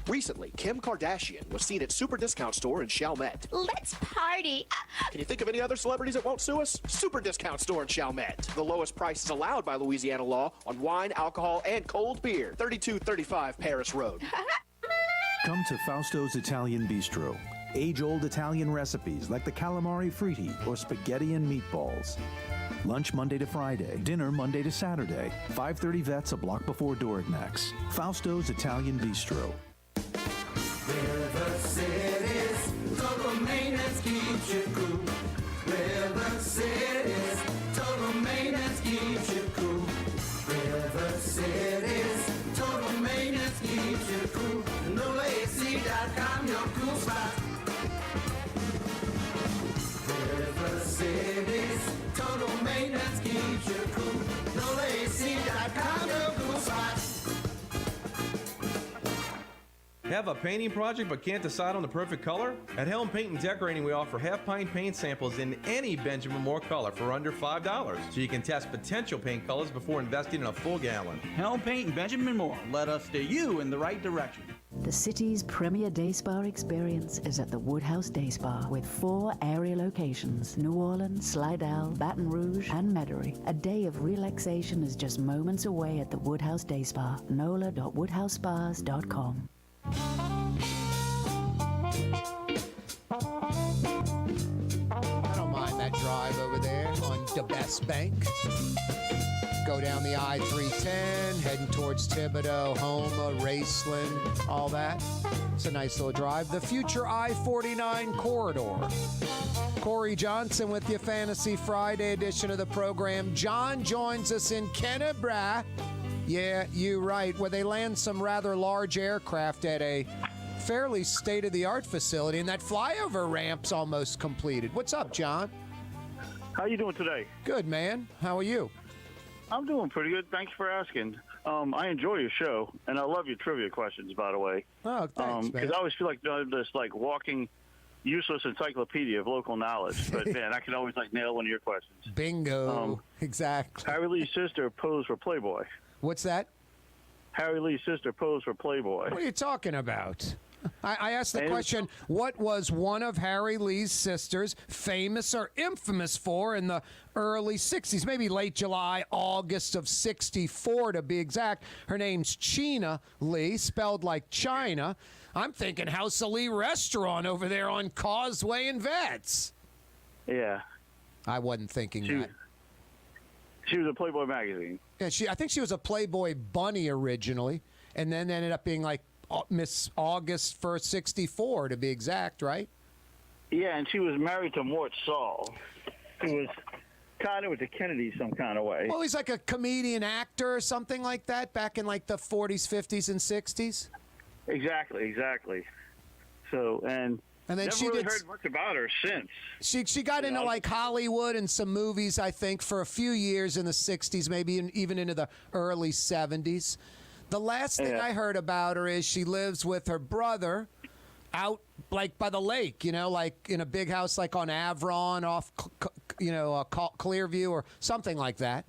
Recently, Kim Kardashian was seen at Super Discount Store in Chalmette. Let's party. Can you think of any other celebrities that won't sue us? Super Discount Store in Chalmette. The lowest prices allowed by Louisiana law on wine, alcohol, and cold beer. 3235 Paris Road. Come to Fausto's Italian Bistro. Age-old Italian recipes like the calamari fritti or spaghetti and meatballs. Lunch Monday to Friday. Dinner Monday to Saturday. 530 Vets, a block before Dorignax. Fausto's Italian Bistro. River City's total maintenance keeps you cool. River City's total maintenance keeps you cool. River City's total maintenance keeps you cool. NolaAC.com, your cool spot. River City's total maintenance keeps you cool. NolaAC.com, your cool spot. Have a painting project but can't decide on the perfect color? At Helm Paint and Decorating, we offer half-pint paint samples in any Benjamin Moore color for under $5, so you can test potential paint colors before investing in a full gallon. Helm Paint and Benjamin Moore. Let us steer you in the right direction. The city's premier day spa experience is at the Woodhouse Day Spa with 4 area locations: New Orleans, Slidell, Baton Rouge, and Metairie. A day of relaxation is just moments away at the Woodhouse Day Spa. NOLA.woodhousespas.com. I don't mind that drive over there on the Best Bank. Go down the I-310, heading towards Thibodeau, Houma, Raceland, all that. It's a nice little drive. The future I-49 corridor. Corey Johnson with your Fantasy Friday edition of the program. John joins us in Kennebra. Yeah, you're right, where they land some rather large aircraft at a fairly state-of-the-art facility, and that flyover ramp's almost completed. What's up, John? How you doing today? Good, man. How are you? I'm doing pretty good. Thanks for asking. I enjoy your show, and I love your trivia questions, by the way. Oh, thanks, man. Because I always feel like I'm this walking, useless encyclopedia of local knowledge. But man, I can always nail one of your questions. Bingo. Exactly. Harry Lee's sister posed for Playboy. What's that? Harry Lee's sister posed for Playboy. What are you talking about? I asked the question, what was one of Harry Lee's sisters famous or infamous for in the early 60s? Maybe late July, August of 64 to be exact. Her name's Chena Lee, spelled like China. I'm thinking House of Lee restaurant over there on Causeway and Vets. Yeah. I wasn't thinking that. She was a Playboy magazine. Yeah, I think she was a Playboy bunny originally, and then ended up being like Miss August for 64 to be exact, right? Yeah, and she was married to Mort Saul, who was kind of with the Kennedys some kind of way. Well, he's like a comedian actor or something like that back in like the 40s, 50s, and 60s. Exactly. So, and then never she really did, heard much about her since. She got into like Hollywood and some movies, I think, for a few years in the 60s, maybe even into the early 70s. The last thing I heard about her is she lives with her brother out like by the lake, like in a big house like on Avron off, Clearview or something like that.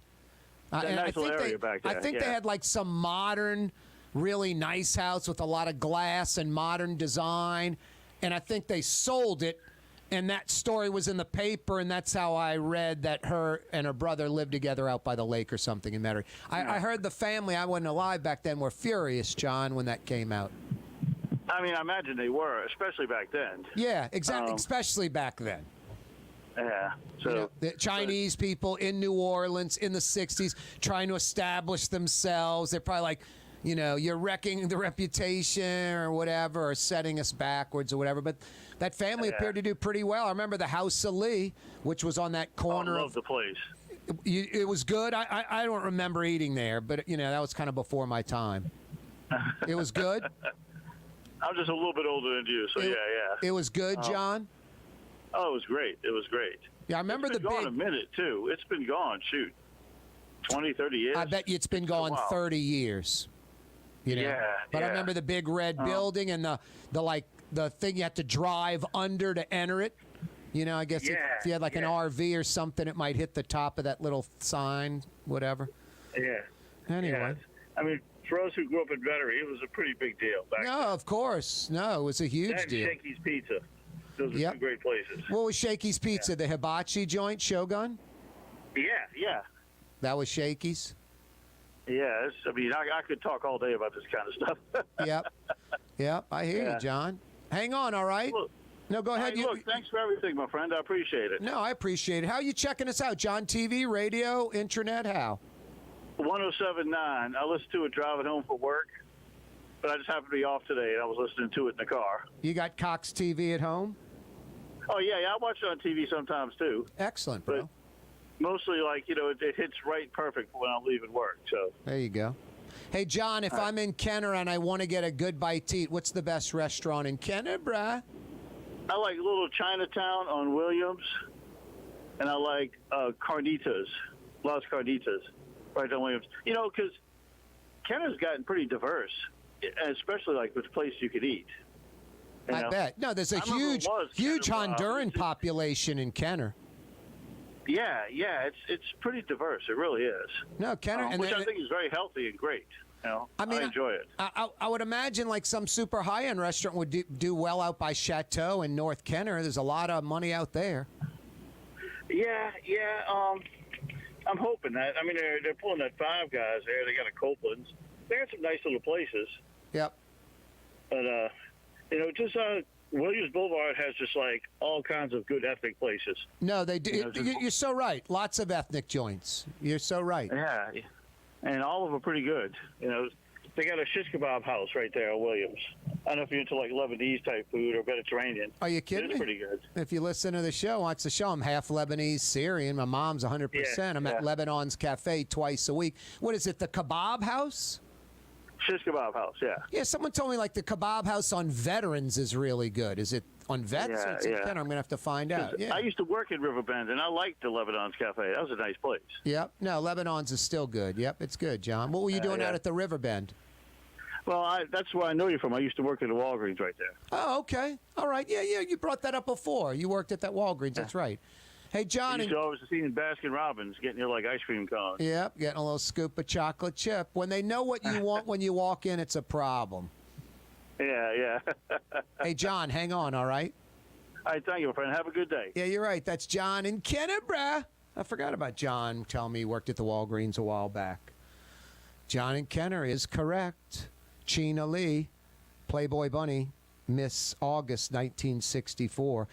And nice little area back there. I think they had like some modern, really nice house with a lot of glass and modern design. And I think they sold it. And that story was in the paper, and that's how I read that her and her brother lived together out by the lake or something in Metairie. I heard the family, I wasn't alive back then, were furious, John, when that came out. I mean, I imagine they were, especially back then. Yeah, exactly, especially back then. Yeah. So the Chinese people in New Orleans in the 60s trying to establish themselves. They're probably like, you're wrecking the reputation or whatever, or setting us backwards or whatever. But that family appeared to do pretty well. I remember the House of Lee, which was on that corner. I love the place. It was good. I don't remember eating there, but, that was kind of before my time. It was good? I'm just a little bit older than you, so yeah. It was good, John? Oh, it was great. It was great. Yeah, I remember it's been gone a minute, too. It's been gone, 20, 30 years. I bet you it's been gone 30 years. Yeah. But I remember the big red building and the thing you had to drive under to enter it. I guess if you had like an RV or something, it might hit the top of that little sign, whatever. Yeah. Anyway. Yeah. I mean, for us who grew up in Metairie, it was a pretty big deal back then. No, of course. No, it was a huge deal. Shakey's Pizza. Those are two great places. What was Shakey's Pizza? The hibachi joint, Shogun? Yeah. That was Shakey's? Yeah, I could talk all day about this kind of stuff. Yep, I hear you, John. Hang on, all right? Look, no, go ahead. Look, thanks for everything, my friend. I appreciate it. No, I appreciate it. How are you checking us out, John? TV, radio, internet, how? 107.9. I listen to it driving home from work, but I just happened to be off today, and I was listening to it in the car. You got Cox TV at home? Oh, yeah, I watch it on TV sometimes, too. Excellent, bro. But mostly, it hits right perfect when I'm leaving work. So there you go. Hey, John, if I'm in Kenner and I want to get a good bite to eat, what's the best restaurant in Kenner, brah? I like Little Chinatown on Williams, and I like Carnitas, Las Carnitas, right on Williams. Because Kenner's gotten pretty diverse, especially with places you could eat. I bet. No, there's a huge Honduran population in Kenner. Yeah, it's pretty diverse. It really is. No, Kenner, which I think is very healthy and great. I enjoy it. I would imagine some super high-end restaurant would do well out by Chateau in North Kenner. There's a lot of money out there. Yeah. I'm hoping that. I mean, they're pulling that Five Guys there. They got a Copeland's. They got some nice little places. Yep. But just Williams Boulevard has just all kinds of good ethnic places. No, they do. You're so right. Lots of ethnic joints. You're so right. Yeah, and all of them are pretty good. They got a shish kebab house right there on Williams. I don't know if you're into Lebanese type food or Mediterranean. Are you kidding me? It's pretty good. If you listen to the show, watch the show. I'm half Lebanese, Syrian. My mom's 100%. I'm at Lebanon's Cafe twice a week. What is it? The kebab house? Shish kebab house, yeah. Yeah, someone told me the kebab house on Veterans is really good. Is it on Vets? Yeah, or it's in Kenner? I'm going to have to find out. Yeah. I used to work in Riverbend, and I liked the Lebanon's Cafe. That was a nice place. Yep. No, Lebanon's is still good. Yep, it's good, John. What were you doing out at the Riverbend? Well, that's where I know you from. I used to work at the Walgreens right there. Oh, okay. All right. Yeah. You brought that up before. You worked at that Walgreens. That's right. Hey, John. I used to always see in Baskin Robbins getting your ice cream cones. Yep, getting a little scoop of chocolate chip. When they know what you want when you walk in, it's a problem. Yeah. Hey, John, hang on, all right? All right, thank you, my friend. Have a good day. Yeah, you're right. That's John in Kenner, bruh. I forgot about John telling me he worked at the Walgreens a while back. John in Kenner is correct. Chena Lee, Playboy Bunny, Miss August 1964.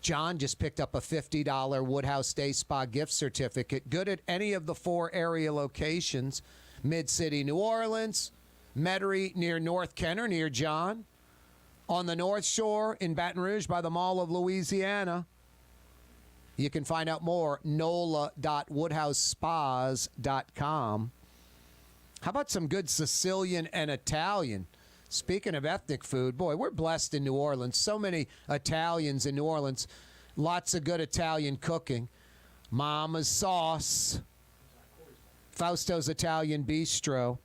John just picked up a $50 Woodhouse Day Spa gift certificate. Good at any of the 4 area locations. Mid-City, New Orleans, Metairie near North Kenner, near John. On the North Shore in Baton Rouge by the Mall of Louisiana. You can find out more, nola.woodhousespas.com. How about some good Sicilian and Italian? Speaking of ethnic food, boy, we're blessed in New Orleans. So many Italians in New Orleans. Lots of good Italian cooking. Mama's Sauce. Fausto's Italian Bistro.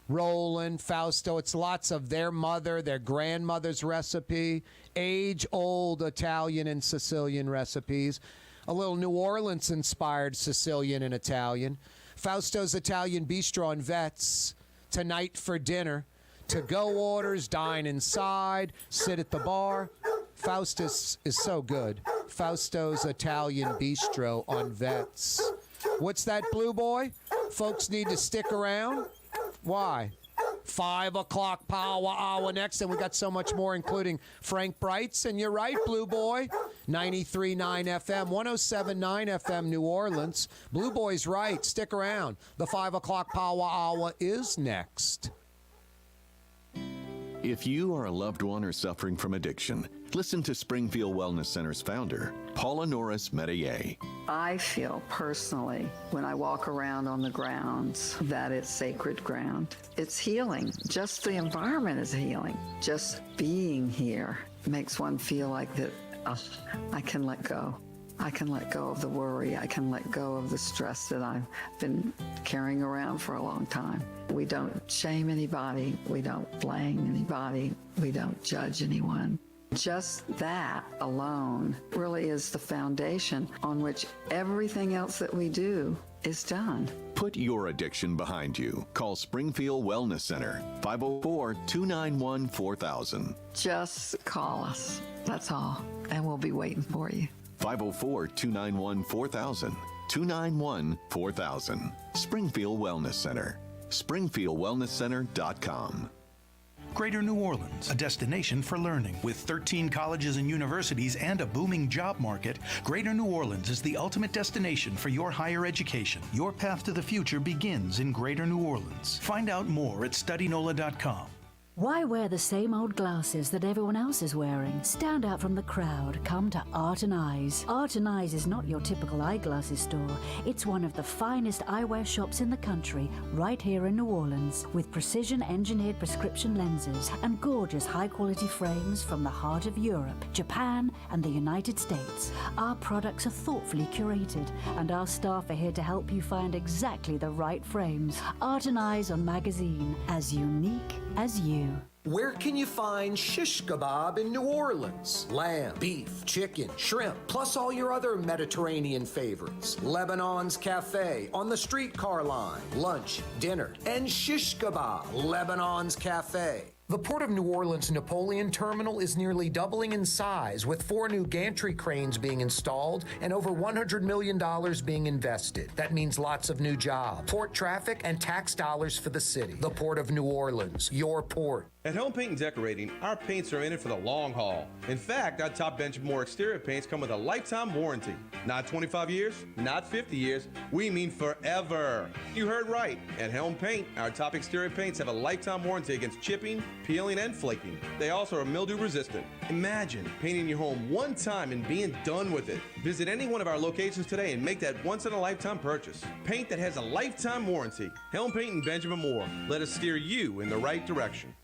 Roland, Fausto. It's lots of their mother, their grandmother's recipe, age-old Italian and Sicilian recipes, a little New Orleans-inspired Sicilian and Italian. Fausto's Italian Bistro and Vets, tonight for dinner. To-go orders, dine inside, sit at the bar. Faustus is so good. Fausto's Italian Bistro on Vets. What's that, Blue Boy? Folks need to stick around? Why? 5 o'clock power hour next, and we got so much more, including Frank Brights. And you're right, Blue Boy. 93.9 FM, 107.9 FM, New Orleans. Blue Boy's right. Stick around. The 5 o'clock power hour is next. If you or a loved one are suffering from addiction, listen to Springfield Wellness Center's founder, Paula Norris Metier. I feel personally, when I walk around on the grounds, that it's sacred ground. It's healing. Just the environment is healing. Just being here makes one feel like that, I can let go. I can let go of the worry. I can let go of the stress that I've been carrying around for a long time. We don't shame anybody. We don't blame anybody. We don't judge anyone. Just that alone really is the foundation on which everything else that we do is done. Put your addiction behind you. Call Springfield Wellness Center, 504-291-4000. Just call us. That's all. And we'll be waiting for you. 504-291-4000. 291-4000. Springfield Wellness Center. SpringfieldWellnessCenter.com. Greater New Orleans, a destination for learning. With 13 colleges and universities and a booming job market, Greater New Orleans is the ultimate destination for your higher education. Your path to the future begins in Greater New Orleans. Find out more at studynola.com. Why wear the same old glasses that everyone else is wearing? Stand out from the crowd. Come to Art and Eyes. Art and Eyes is not your typical eyeglasses store. It's one of the finest eyewear shops in the country, right here in New Orleans, with precision-engineered prescription lenses and gorgeous high-quality frames from the heart of Europe, Japan, and the United States. Our products are thoughtfully curated, and our staff are here to help you find exactly the right frames. Art and Eyes on Magazine, as unique as you. Where can you find shish kebab in New Orleans? Lamb, beef, chicken, shrimp, plus all your other Mediterranean favorites. Lebanon's Cafe on the streetcar line. Lunch, dinner, and shish kebab. Lebanon's Cafe. The Port of New Orleans Napoleon Terminal is nearly doubling in size, with 4 new gantry cranes being installed and over $100 million being invested. That means lots of new jobs, port traffic, and tax dollars for the city. The Port of New Orleans, your port. At Home Paint and Decorating, our paints are in it for the long haul. In fact, our top Benjamin Moore exterior paints come with a lifetime warranty. Not 25 years, not 50 years, we mean forever. You heard right. At Helm Paint, our top exterior paints have a lifetime warranty against chipping, peeling, and flaking. They also are mildew resistant. Imagine painting your home one time and being done with it. Visit any one of our locations today and make that once-in-a-lifetime purchase. Paint that has a lifetime warranty. Helm Paint and Benjamin Moore. Let us steer you in the right direction.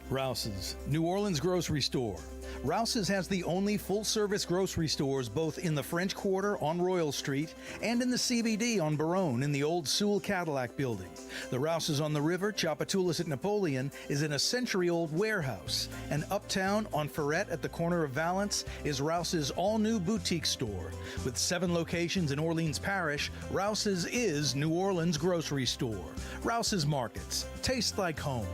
Rouse's, New Orleans grocery store. Rouse's has the only full-service grocery stores both in the French Quarter on Royal Street and in the CBD on Baronne in the old Sewell Cadillac building. The Rouse's on the river, Tchoupitoulas at Napoleon, is in a century-old warehouse. And uptown on Ferret at the corner of Valence is Rouse's all-new boutique store. With 7 locations in Orleans Parish, Rouse's is New Orleans grocery store. Rouse's Markets. Taste like home.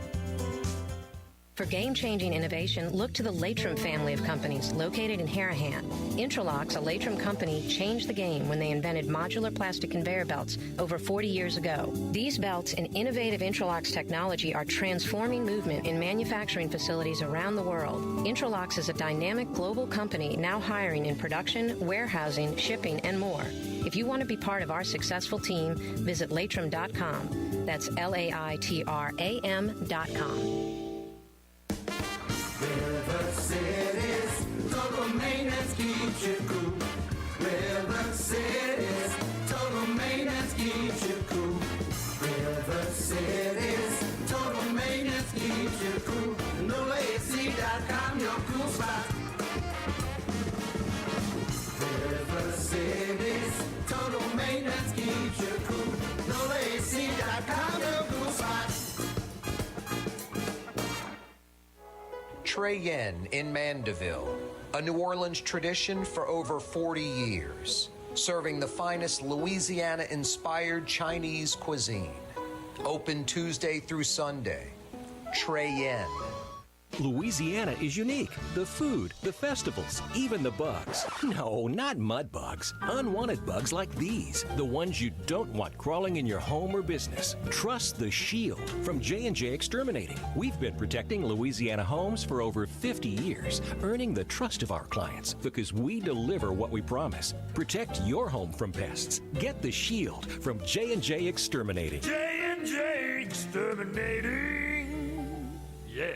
For game-changing innovation, look to the Latrim family of companies located in Harahan. Intralocks, a Latrim company, changed the game when they invented modular plastic conveyor belts over 40 years ago. These belts and innovative Intralocks technology are transforming movement in manufacturing facilities around the world. Intralocks is a dynamic global company now hiring in production, warehousing, shipping, and more. If you want to be part of our successful team, visit Latrim.com. That's LAITRAM.com. River City's total maintenance keeps you cool. River City's total maintenance keeps you cool. River City's total maintenance keeps you cool. NolaAC.com, your cool spot. River City's total maintenance keeps you cool. NolaAC.com, your cool spot. Treyen in Mandeville, a New Orleans tradition for over 40 years, serving the finest Louisiana-inspired Chinese cuisine. Open Tuesday through Sunday. Treyen. Louisiana is unique. The food, the festivals, even the bugs. No, not mud bugs. Unwanted bugs like these. The ones you don't want crawling in your home or business. Trust the Shield from J&J Exterminating. We've been protecting Louisiana homes for over 50 years, earning the trust of our clients because we deliver what we promise. Protect your home from pests. Get the Shield from J&J Exterminating. J&J Exterminating. Yeah.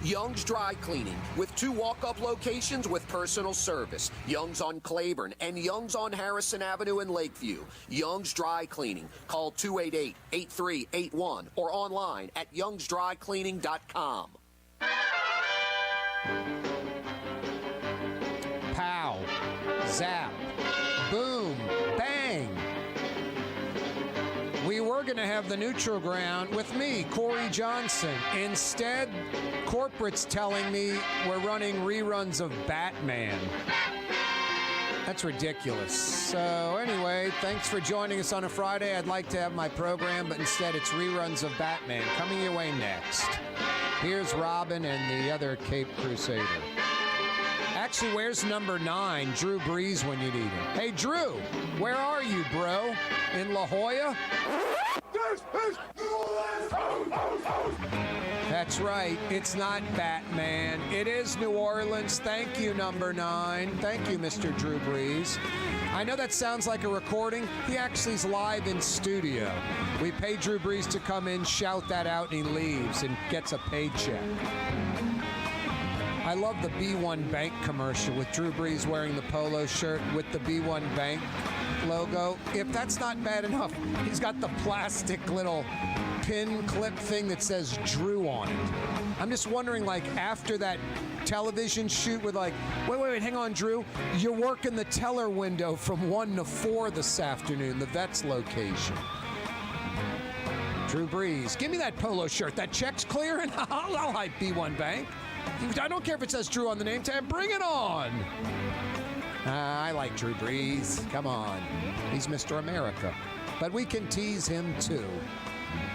Young's Dry Cleaning, with 2 walk-up locations with personal service. Young's on Claiborne and Young's on Harrison Avenue in Lakeview. Young's Dry Cleaning. Call 288-8381 or online at youngsdrycleaning.com. Pow, zap, boom, bang. We were going to have the neutral ground with me, Corey Johnson. Instead, corporate's telling me we're running reruns of Batman. That's ridiculous. So anyway, thanks for joining us on a Friday. I'd like to have my program, but instead it's reruns of Batman. Coming your way next. Here's Robin and the other Cape Crusader. Actually, where's number 9, Drew Brees, when you need him? Hey, Drew, where are you, bro? In La Jolla? That's right. It's not Batman. It is New Orleans. Thank you, number 9. Thank you, Mr. Drew Brees. I know that sounds like a recording. He actually is live in studio. We pay Drew Brees to come in, shout that out, and he leaves and gets a paycheck. I love the B1 Bank commercial with Drew Brees wearing the polo shirt with the B1 Bank logo. If that's not bad enough, he's got the plastic little pin clip thing that says Drew on it. I'm just wondering, like, after that television shoot with like, wait, hang on, Drew. You're working the teller window from 1 to 4 this afternoon, the Vets location. Drew Brees, give me that polo shirt. That check's clearing. I'll hype B1 Bank. I don't care if it says Drew on the name tag. Bring it on. I like Drew Brees. Come on. He's Mr. America. But we can tease him, too.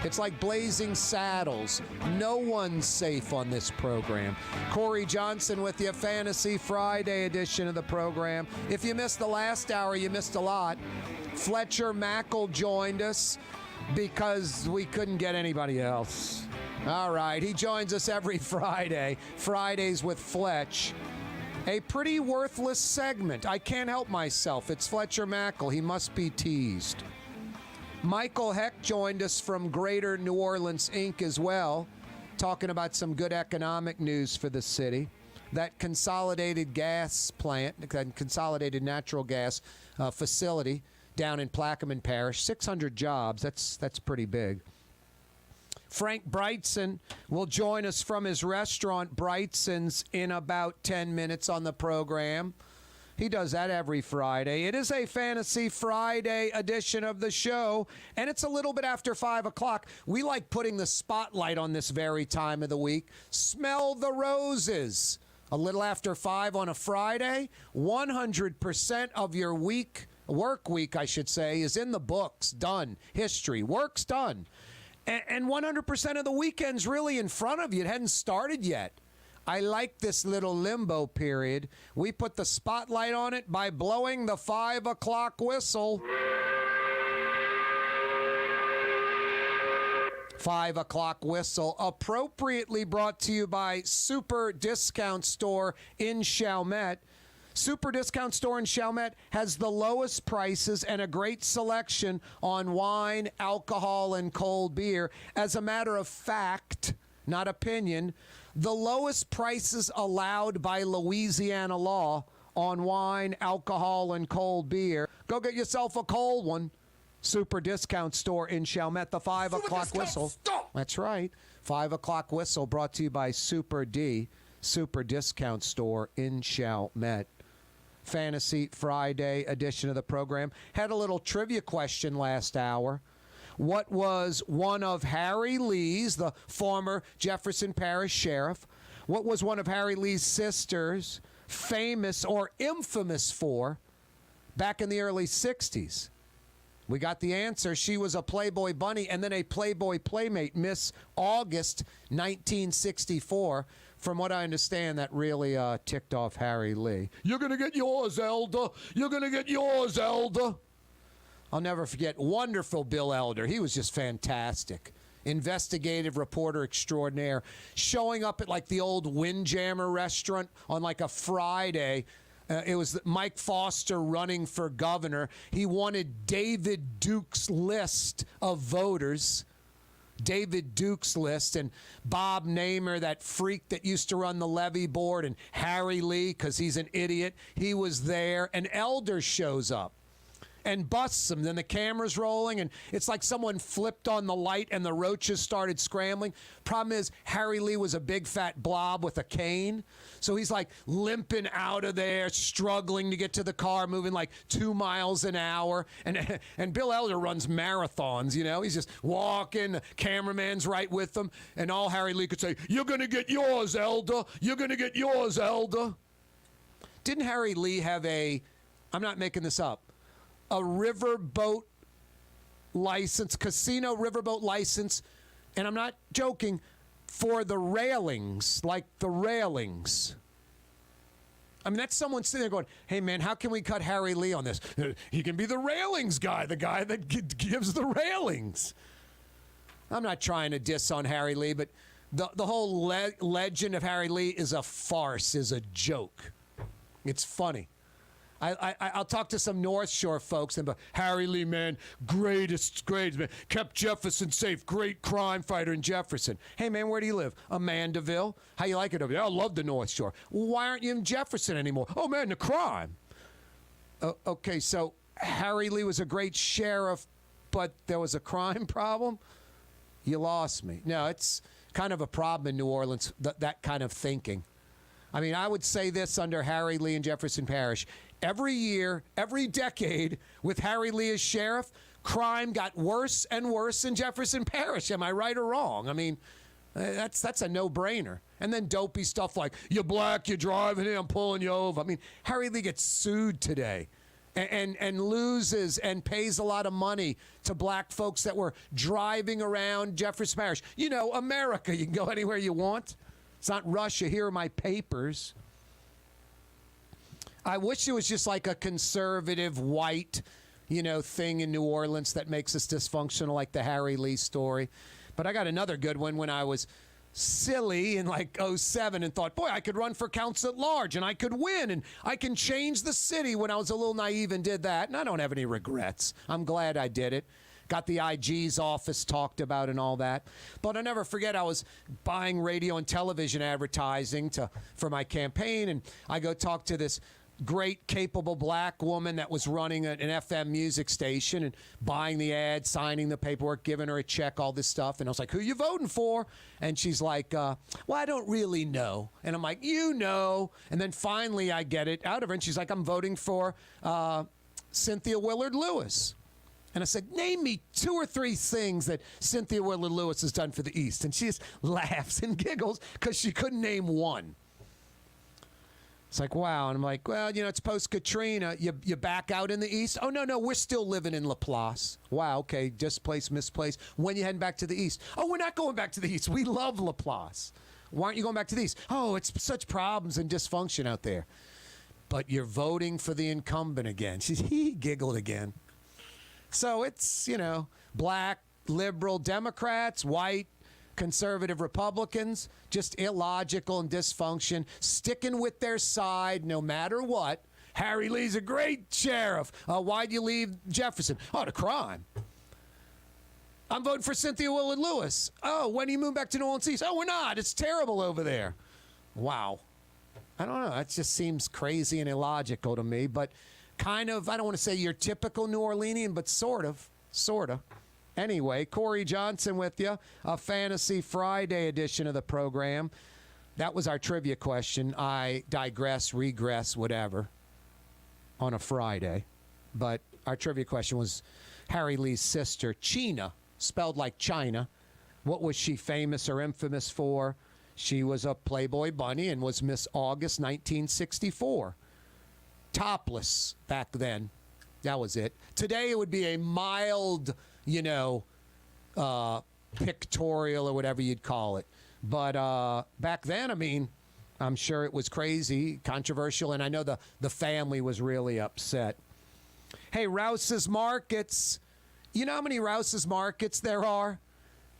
It's like Blazing Saddles. No one's safe on this program. Corey Johnson with you, Fantasy Friday edition of the program. If you missed the last hour, you missed a lot. Fletcher Mackel joined us because we couldn't get anybody else. All right, he joins us every Friday. Fridays with Fletch. A pretty worthless segment. I can't help myself. It's Fletcher Mackel. He must be teased. Michael Hecht joined us from Greater New Orleans Inc. as well, talking about some good economic news for the city. That consolidated gas plant, that consolidated natural gas facility down in Plaquemine Parish, 600 jobs. That's pretty big. Frank Brigsten will join us from his restaurant, Brigsten's, in about 10 minutes on the program. He does that every Friday. It is a Fantasy Friday edition of the show, and it's a little bit after 5 o'clock. We like putting the spotlight on this very time of the week. Smell the roses. A little after 5 on a Friday, 100% of your work week, I should say, is in the books. Done. History. Work's done. And 100% of the weekend's really in front of you. It hadn't started yet. I like this little limbo period. We put the spotlight on it by blowing the 5 o'clock whistle. 5 o'clock whistle, appropriately brought to you by Super Discount Store in Chalmette. Super Discount Store in Chalmette has the lowest prices and a great selection on wine, alcohol, and cold beer. As a matter of fact, not opinion, the lowest prices allowed by Louisiana law on wine, alcohol, and cold beer. Go get yourself a cold one. Super Discount Store in Chalmette, the 5 o'clock whistle. Stop. That's right. 5 o'clock whistle brought to you by Super Discount Store in Chalmette. Fantasy Friday edition of the program. Had a little trivia question last hour. What was one of Harry Lee's, the former Jefferson Parish Sheriff, What was one of Harry Lee's sisters famous or infamous for back in the early 60s? We got the answer. She was a Playboy bunny and then a Playboy playmate, Miss August 1964. From what I understand, that really ticked off Harry Lee. You're going to get yours, Elder. You're going to get yours, Elder. I'll never forget wonderful Bill Elder. He was just fantastic. Investigative reporter extraordinaire. Showing up at like the old Windjammer restaurant on like a Friday. It was Mike Foster running for governor. He wanted David Duke's list of voters. David Duke's list, and Bob Namer, that freak that used to run the levee board, and Harry Lee, because he's an idiot, he was there. And Elder shows up and busts him. Then the camera's rolling, and it's like someone flipped on the light and the roaches started scrambling. Problem is, Harry Lee was a big fat blob with a cane. So he's like limping out of there, struggling to get to the car, moving like 2 miles an hour. And Bill Elder runs marathons, you know. He's just walking, the cameraman's right with him. And all Harry Lee could say, "You're going to get yours, Elder. You're going to get yours, Elder." Didn't Harry Lee have I'm not making this up, a riverboat license, casino riverboat license, and I'm not joking, for the railings, like the railings. I mean, that's someone sitting there going, "Hey, man, how can we cut Harry Lee on this? He can be the railings guy, the guy that gives the railings." I'm not trying to diss on Harry Lee, but the whole legend of Harry Lee is a farce, is a joke. It's funny. I'll talk to some North Shore folks and Harry Lee, man, greatest, man, kept Jefferson safe, great crime fighter in Jefferson. Hey, man, where do you live? Mandeville. How you like it over there? I love the North Shore. Why aren't you in Jefferson anymore? Oh, man, the crime. Okay, so Harry Lee was a great sheriff, but there was a crime problem? You lost me. No, it's kind of a problem in New Orleans, that kind of thinking. I mean, I would say this under Harry Lee and Jefferson Parish. Every year, every decade, with Harry Lee as sheriff, crime got worse and worse in Jefferson Parish. Am I right or wrong? I mean, that's a no-brainer. And then dopey stuff like, "You're black, you're driving here, I'm pulling you over." I mean, Harry Lee gets sued today and loses and pays a lot of money to black folks that were driving around Jefferson Parish. You know, America, you can go anywhere you want. It's not Russia. Here are my papers. I wish it was just like a conservative white, thing in New Orleans that makes us dysfunctional, like the Harry Lee story. But I got another good one when I was silly in like 2007 and thought, boy, I could run for council at large and I could win and I can change the city, when I was a little naive and did that. And I don't have any regrets. I'm glad I did it. Got the IG's office talked about and all that. But I'll never forget, I was buying radio and television advertising for my campaign, and I go talk to this great, capable black woman that was running an FM music station and buying the ad, signing the paperwork, giving her a check, all this stuff. And I was like, "Who you voting for?" And she's like, "Well, I don't really know." And I'm like, "You know." And then finally I get it out of her, and she's like, "I'm voting for Cynthia Willard Lewis." And I said, "Name me 2 or 3 things that Cynthia Willard Lewis has done for the East." And she just laughs and giggles because she couldn't name one. It's like, wow. And I'm like, "Well, it's post-Katrina. You back out in the East?" "Oh, no, we're still living in Laplace." "Wow, okay, displaced, misplaced. When you heading back to the East?" "Oh, we're not going back to the East. We love Laplace." "Why aren't you going back to the East?" "Oh, it's such problems and dysfunction out there." "But you're voting for the incumbent again." He giggled again. So it's, black, liberal Democrats, white, conservative Republicans, just illogical and dysfunction, sticking with their side no matter what. Harry Lee's a great sheriff. Why'd you leave Jefferson? "Oh, the crime." "I'm voting for Cynthia Willard Lewis." "Oh, when do you move back to New Orleans East?" "Oh, we're not. It's terrible over there." Wow. I don't know. That just seems crazy and illogical to me, but kind of, I don't want to say your typical New Orleanian, but sort of. Anyway, Corey Johnson with you, a Fantasy Friday edition of the program. That was our trivia question. I digress, regress, whatever, on a Friday. But our trivia question was Harry Lee's sister, China, spelled like China. What was she famous or infamous for? She was a Playboy bunny and was Miss August 1964. Topless back then. That was it. Today it would be a mild, pictorial or whatever you'd call it. But back then, I mean, I'm sure it was crazy, controversial, and I know the family was really upset. Hey, Rouse's Markets. You know how many Rouse's Markets there are?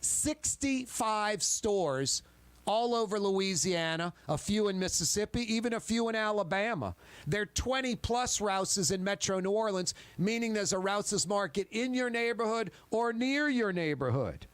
65 stores all over Louisiana, a few in Mississippi, even a few in Alabama. There are 20-plus Rouses in Metro New Orleans, meaning there's a Rouse's Market in your neighborhood or near your neighborhood.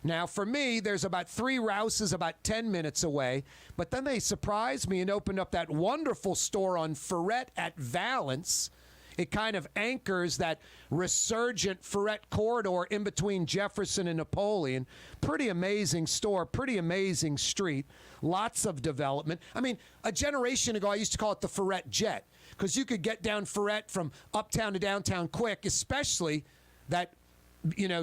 Now, for me, there's about 3 Rouses about 10 minutes away, but then they surprised me and opened up that wonderful store on Ferret at Valence. It kind of anchors that resurgent Ferret corridor in between Jefferson and Napoleon. Pretty amazing store, pretty amazing street. Lots of development. I mean, a generation ago, I used to call it the Ferret Jet because you could get down Ferret from uptown to downtown quick, especially that,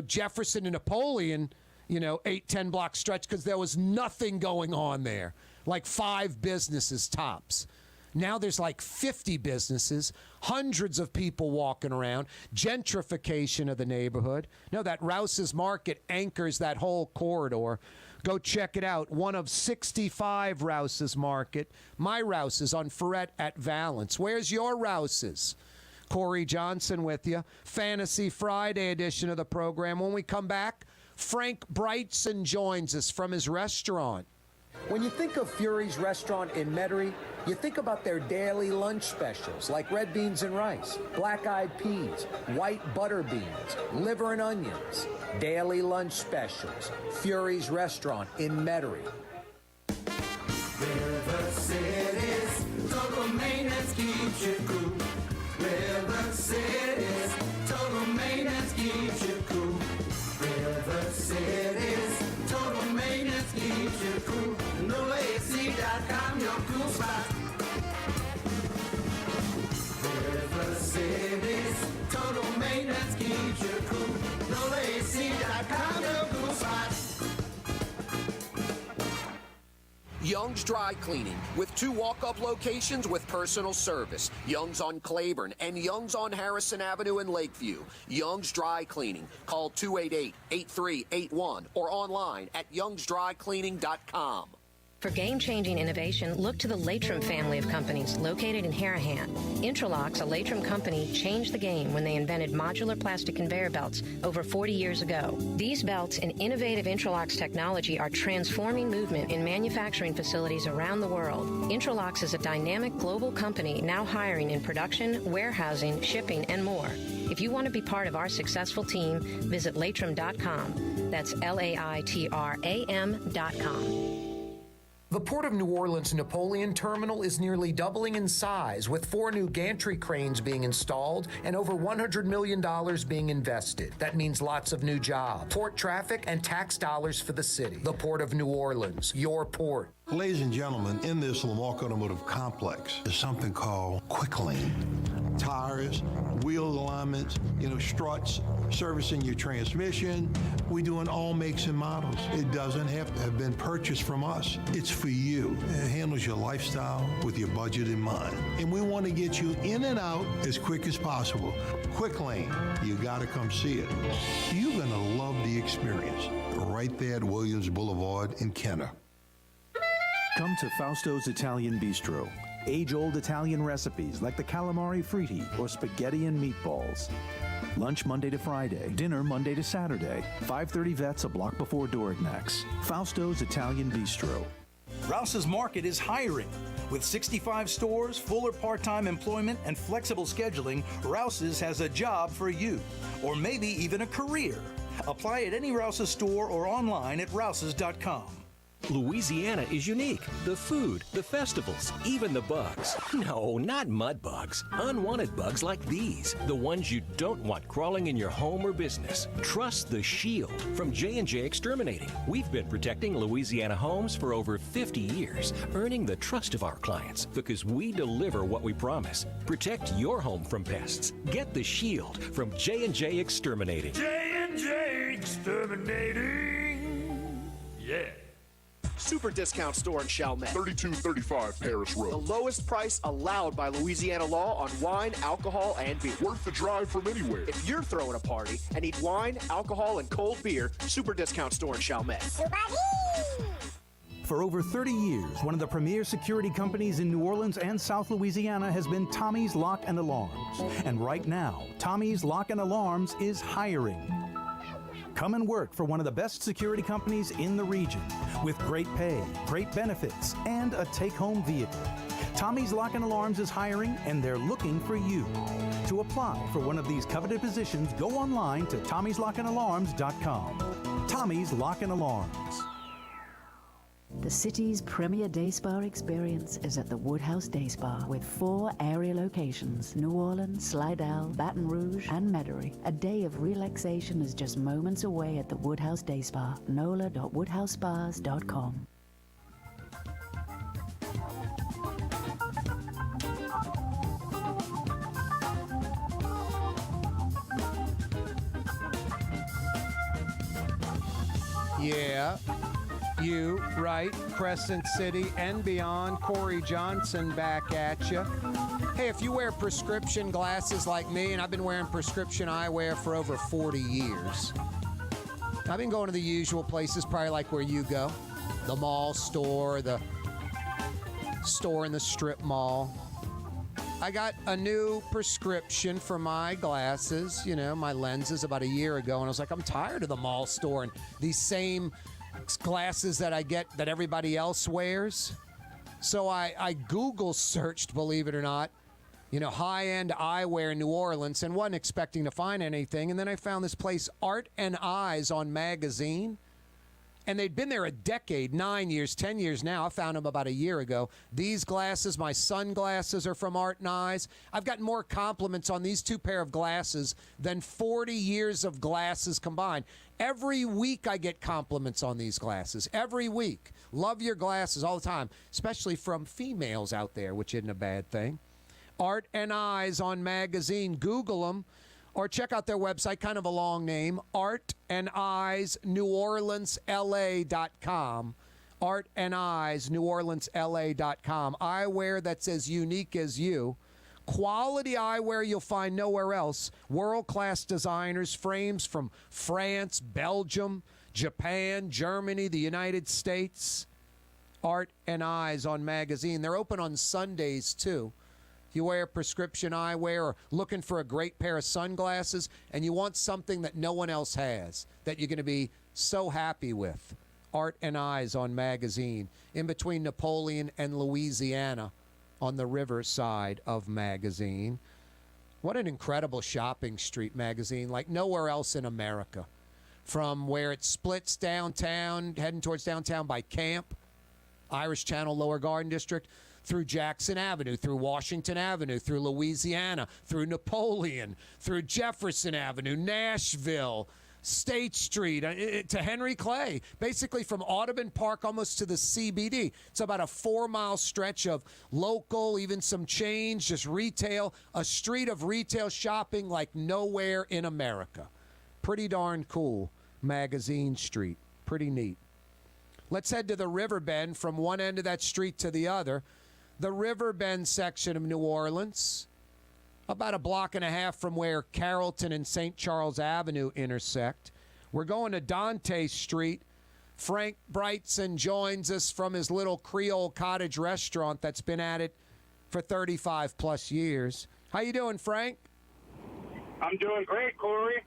Jefferson and Napoleon, 8-10 block stretch because there was nothing going on there. Like 5 businesses tops. Now there's like 50 businesses, hundreds of people walking around, gentrification of the neighborhood. No, that Rouse's Market anchors that whole corridor. Go check it out. One of 65 Rouse's Market. My Rouse's on Ferret at Valence. Where's your Rouse's? Corey Johnson with you. Fantasy Friday edition of the program. When we come back, Frank Brigsten joins us from his restaurant. When you think of Fury's restaurant in Metairie, you think about their daily lunch specials like red beans and rice, black-eyed peas, white butter beans, liver and onions. Daily lunch specials. Fury's restaurant in Metairie. River City's total maintenance keeps you cool. River City's total maintenance keeps you cool. River City's total maintenance keeps you cool. NoAC.com, your cool spot. River City's total maintenance keeps you cool. NoAC.com, your cool spot. Young's Dry Cleaning, with 2 walk-up locations with personal service. Young's on Claiborne and Young's on Harrison Avenue in Lakeview. Young's Dry Cleaning. Call 288-8381 or online at youngsdrycleaning.com. For game-changing innovation, look to the Latrim family of companies located in Harahan. Intralocks, a Latrim company, changed the game when they invented modular plastic conveyor belts over 40 years ago. These belts and innovative Intralocks technology are transforming movement in manufacturing facilities around the world. Intralocks is a dynamic global company now hiring in production, warehousing, shipping, and more. If you want to be part of our successful team, visit Latrim.com. That's LAITRAM.com. The Port of New Orleans Napoleon Terminal is nearly doubling in size, with 4 new gantry cranes being installed and over $100 million being invested. That means lots of new jobs, port traffic, and tax dollars for the city. The Port of New Orleans, your port. Ladies and gentlemen, in this Lamarck Automotive Complex is something called Quick Lane. Tires, wheel alignments, struts, servicing your transmission. We do in all makes and models. It doesn't have to have been purchased from us. It's for you. It handles your lifestyle with your budget in mind. And we want to get you in and out as quick as possible. Quick Lane, you got to come see it. You're going to love the experience. Right there at Williams Boulevard in Kenner. Come to Fausto's Italian Bistro. Age-old Italian recipes like the calamari fritti or spaghetti and meatballs. Lunch Monday to Friday. Dinner Monday to Saturday. 530 Vets, a block before Dorignax. Fausto's Italian Bistro. Rouse's Market is hiring. With 65 stores, full or part-time employment, and flexible scheduling, Rouse's has a job for you. Or maybe even a career. Apply at any Rouse's store or online at rouses.com. Louisiana is unique. The food, the festivals, even the bugs. No, not mud bugs. Unwanted bugs like these. The ones you don't want crawling in your home or business. Trust the Shield from J&J Exterminating. We've been protecting Louisiana homes for over 50 years, earning the trust of our clients because we deliver what we promise. Protect your home from pests. Get the Shield from J&J Exterminating. J&J Exterminating. Yeah. Super Discount Store in Chalmette. 3235 Paris Road. The lowest price allowed by Louisiana law on wine, alcohol, and beer. Worth the drive from anywhere. If you're throwing a party and need wine, alcohol, and cold beer, Super Discount Store in Chalmette. For over 30 years, one of the premier security companies in New Orleans and South Louisiana has been Tommy's Lock and Alarms. And right now, Tommy's Lock and Alarms is hiring. Come and work for one of the best security companies in the region with great pay, great benefits, and a take-home vehicle. Tommy's Lock and Alarms is hiring, and they're looking for you. To apply for one of these coveted positions, go online to tommyslockandalarms.com. Tommy's Lock and Alarms. The city's premier day spa experience is at the Woodhouse Day Spa with 4 area locations: New Orleans, Slidell, Baton Rouge, and Metairie. A day of relaxation is just moments away at the Woodhouse Day Spa. NOLA.woodhousespas.com. Yeah. You, right, Crescent City and beyond. Corey Johnson back at you. Hey, if you wear prescription glasses like me, and I've been wearing prescription eyewear for over 40 years, I've been going to the usual places, probably like where you go. The mall store, the store in the strip mall. I got a new prescription for my glasses, my lenses, about a year ago, and I was like, I'm tired of the mall store and these same glasses that I get that everybody else wears. So I Google searched, believe it or not, high-end eyewear in New Orleans, and wasn't expecting to find anything. And then I found this place, Art and Eyes on Magazine. And they'd been there a decade, 9 years, 10 years now. I found them about a year ago. These glasses, my sunglasses, are from Art and Eyes. I've gotten more compliments on these 2 pair of glasses than 40 years of glasses combined. Every week I get compliments on these glasses. Every week. Love your glasses all the time, especially from females out there, which isn't a bad thing. Art and Eyes on Magazine. Google them. Or check out their website, kind of a long name, artandeyesneworleansla.com. artandeyesneworleansla.com. Eyewear that's as unique as you. Quality eyewear you'll find nowhere else. World-class designers, frames from France, Belgium, Japan, Germany, the United States. Art and Eyes on Magazine. They're open on Sundays, too. If you wear prescription eyewear or looking for a great pair of sunglasses and you want something that no one else has, that you're going to be so happy with, Art and Eyes on Magazine, in between Napoleon and Louisiana on the riverside of Magazine. What an incredible shopping street, Magazine, like nowhere else in America. From where it splits downtown, heading towards downtown by Camp, Irish Channel Lower Garden District, through Jackson Avenue, through Washington Avenue, through Louisiana, through Napoleon, through Jefferson Avenue, Nashville, State Street, to Henry Clay, basically from Audubon Park almost to the CBD. It's about a 4-mile stretch of local, even some chains, just retail, a street of retail shopping like nowhere in America. Pretty darn cool, Magazine Street. Pretty neat. Let's head to the Riverbend, from one end of that street to the other. The Riverbend section of New Orleans, about a block and a half from where Carrollton and St. Charles Avenue intersect. We're going to Dante Street. Frank Brigsten joins us from his little Creole cottage restaurant that's been at it for 35 plus years. How you doing, Frank? I'm doing great, Corey.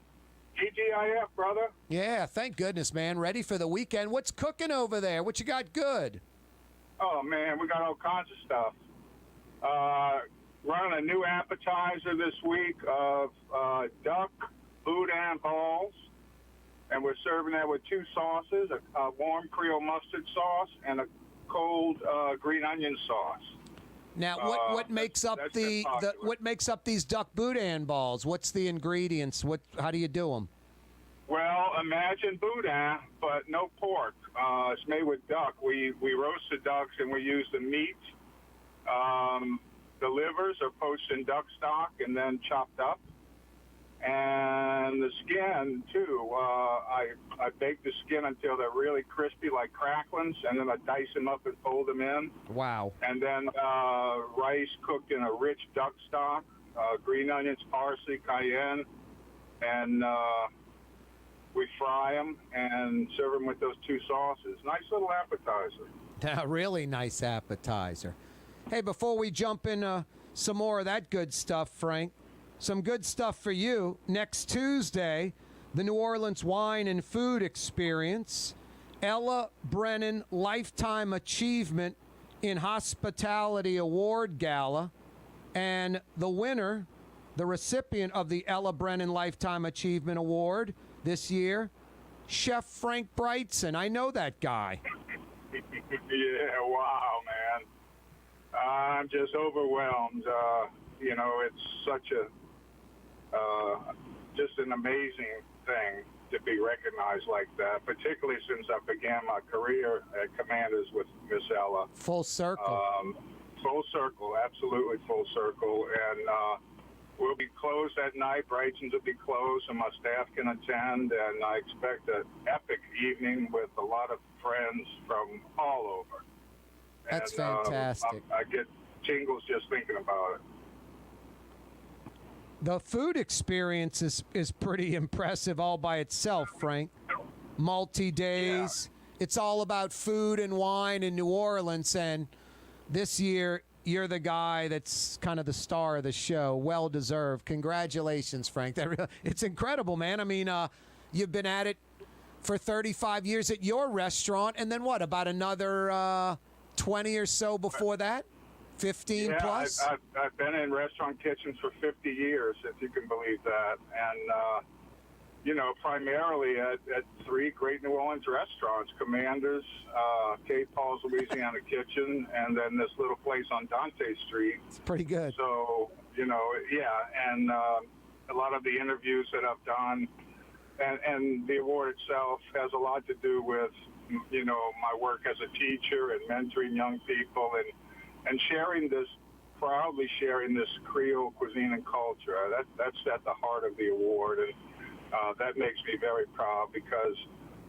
TGIF, brother. Yeah, thank goodness, man. Ready for the weekend. What's cooking over there? What you got good? Oh, man, we got all kinds of stuff. Running a new appetizer this week of duck boudin balls, and we're serving that with 2 sauces, a warm Creole mustard sauce and a cold green onion sauce. Now, what makes up what makes up these duck boudin balls? What's the ingredients? How do you do them? Well, imagine boudin, but no pork. It's made with duck. We roast the ducks and we use the meat. The livers are poached in duck stock and then chopped up. And the skin, too. I bake the skin until they're really crispy, like cracklings, and then I dice them up and fold them in. Wow. And then rice cooked in a rich duck stock, green onions, parsley, cayenne, and we fry them and serve them with those two sauces. Nice little appetizer. A really nice appetizer. Hey, before we jump into some more of that good stuff, Frank, some good stuff for you. Next Tuesday, the New Orleans Wine and Food Experience, Ella Brennan Lifetime Achievement in Hospitality Award Gala, and the winner, the recipient of the Ella Brennan Lifetime Achievement Award this year, Chef Frank Brigsten. I know that guy. Yeah, wow, man. I'm just overwhelmed. It's such just an amazing thing to be recognized like that, particularly since I began my career at Commanders with Miss Ella. Full circle. Full circle, absolutely full circle. And we'll be closed that night. Brigsten's will be closed, and my staff can attend. And I expect an epic evening with a lot of friends from all over. That's and, fantastic. I get tingles just thinking about it. The food experience is pretty impressive all by itself, Frank. Multi-days. Yeah. It's all about food and wine in New Orleans, and this year you're the guy that's kind of the star of the show. Well-deserved. Congratulations, Frank. It's incredible, man. I mean, you've been at it for 35 years at your restaurant, and then what, about another 20 or so before that? 15 plus? I've been in restaurant kitchens for 50 years, if you can believe that. And, primarily at three great New Orleans restaurants, Commanders, Cape Paul's Louisiana Kitchen, and then this little place on Dante Street. It's pretty good. So, and a lot of the interviews that I've done and the award itself has a lot to do with, my work as a teacher and mentoring young people and proudly sharing this Creole cuisine and culture. That's at the heart of the award, and that makes me very proud because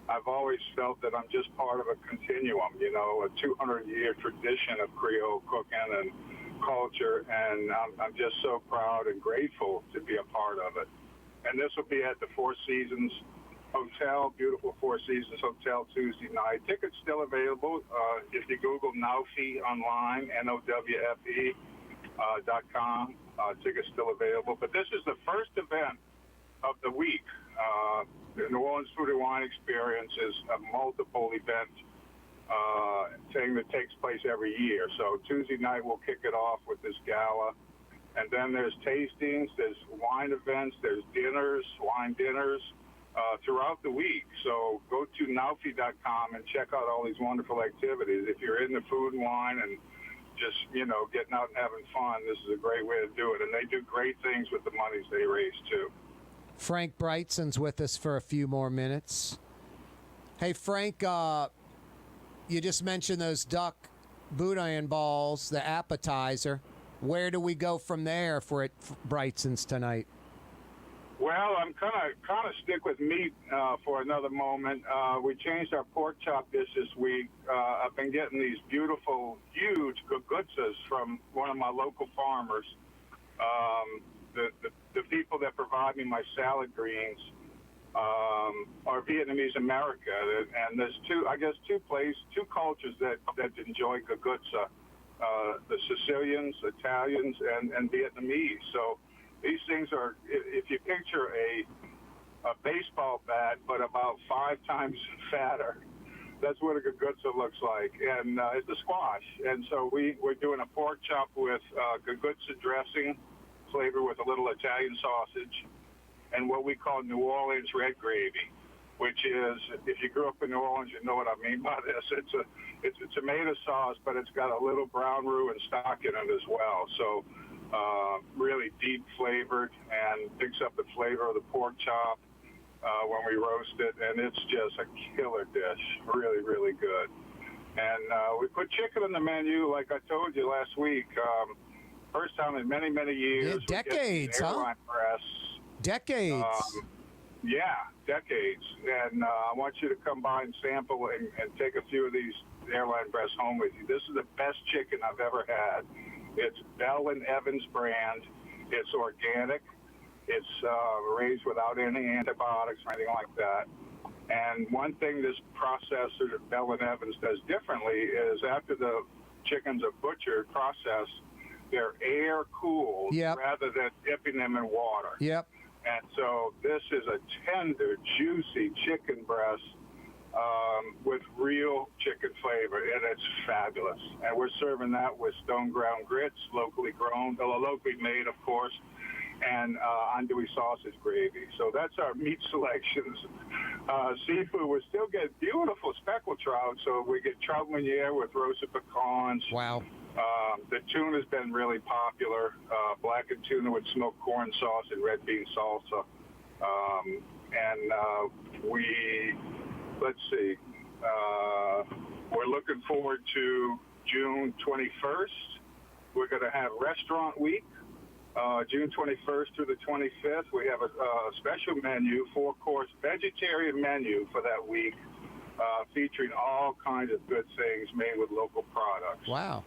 I've always felt that I'm just part of a continuum, a 200-year tradition of Creole cooking and culture, and I'm just so proud and grateful to be a part of it. And this will be at the Four Seasons Hotel, beautiful Four Seasons Hotel, Tuesday night. Tickets still available. If you Google Nowfe online, NOWFE.com, tickets still available. But this is the first event of the week. The New Orleans Food and Wine Experience is a multiple event thing that takes place every year. So Tuesday night we'll kick it off with this gala. And then there's tastings, there's wine events, there's dinners, wine dinners throughout the week. So go to Nowfe.com and check out all these wonderful activities. If you're into food and wine and just, getting out and having fun, this is a great way to do it. And they do great things with the monies they raise, too. Frank Brigtsen's with us for a few more minutes. Hey, Frank, you just mentioned those duck boudin balls, the appetizer. Where do we go from there for Brigtsen's tonight? Well, I'm kind of stick with meat for another moment. We changed our pork chop dish this week. I've been getting these beautiful, huge gugutzas from one of my local farmers. The people that provide me my salad greens are Vietnamese America, and there's two cultures that enjoy gugutza. The Sicilians, Italians, and Vietnamese. So these things are, if you picture a baseball bat, but about 5 times fatter, that's what a gugutza looks like. And it's a squash. And so we're doing a pork chop with gugutza dressing, flavored with a little Italian sausage, and what we call New Orleans red gravy, which is, if you grew up in New Orleans, you know what I mean by this. It's a tomato sauce, but it's got a little brown roux and stock in it as well. So really deep flavored and picks up the flavor of the pork chop when we roast it, and it's just a killer dish. Really, really good. And we put chicken on the menu, like I told you last week. First time in many, many years. Yeah, decades, huh? Press. Decades. Yeah, decades. And I want you to come by and sample and take a few of these airline breasts home with you. This is the best chicken I've ever had. It's Bell & Evans brand. It's organic. It's raised without any antibiotics or anything like that. And one thing this processor that Bell & Evans does differently is after the chickens are butchered, processed, they're air cooled rather than dipping them in water. Yep. And so this is a tender, juicy chicken breast with real chicken flavor, and it's fabulous. And we're serving that with stone ground grits, locally grown, locally made, of course, and andouille sausage gravy. So that's our meat selections. Seafood, we still get beautiful speckled trout, so we get trout meuniere with roasted pecans. Wow. The tuna's been really popular. Blackened tuna with smoked corn sauce and red bean salsa. Let's see, we're looking forward to June 21st. We're going to have Restaurant Week, June 21st through the 25th. We have a special menu, 4-course vegetarian menu for that week, featuring all kinds of good things made with local products. Wow.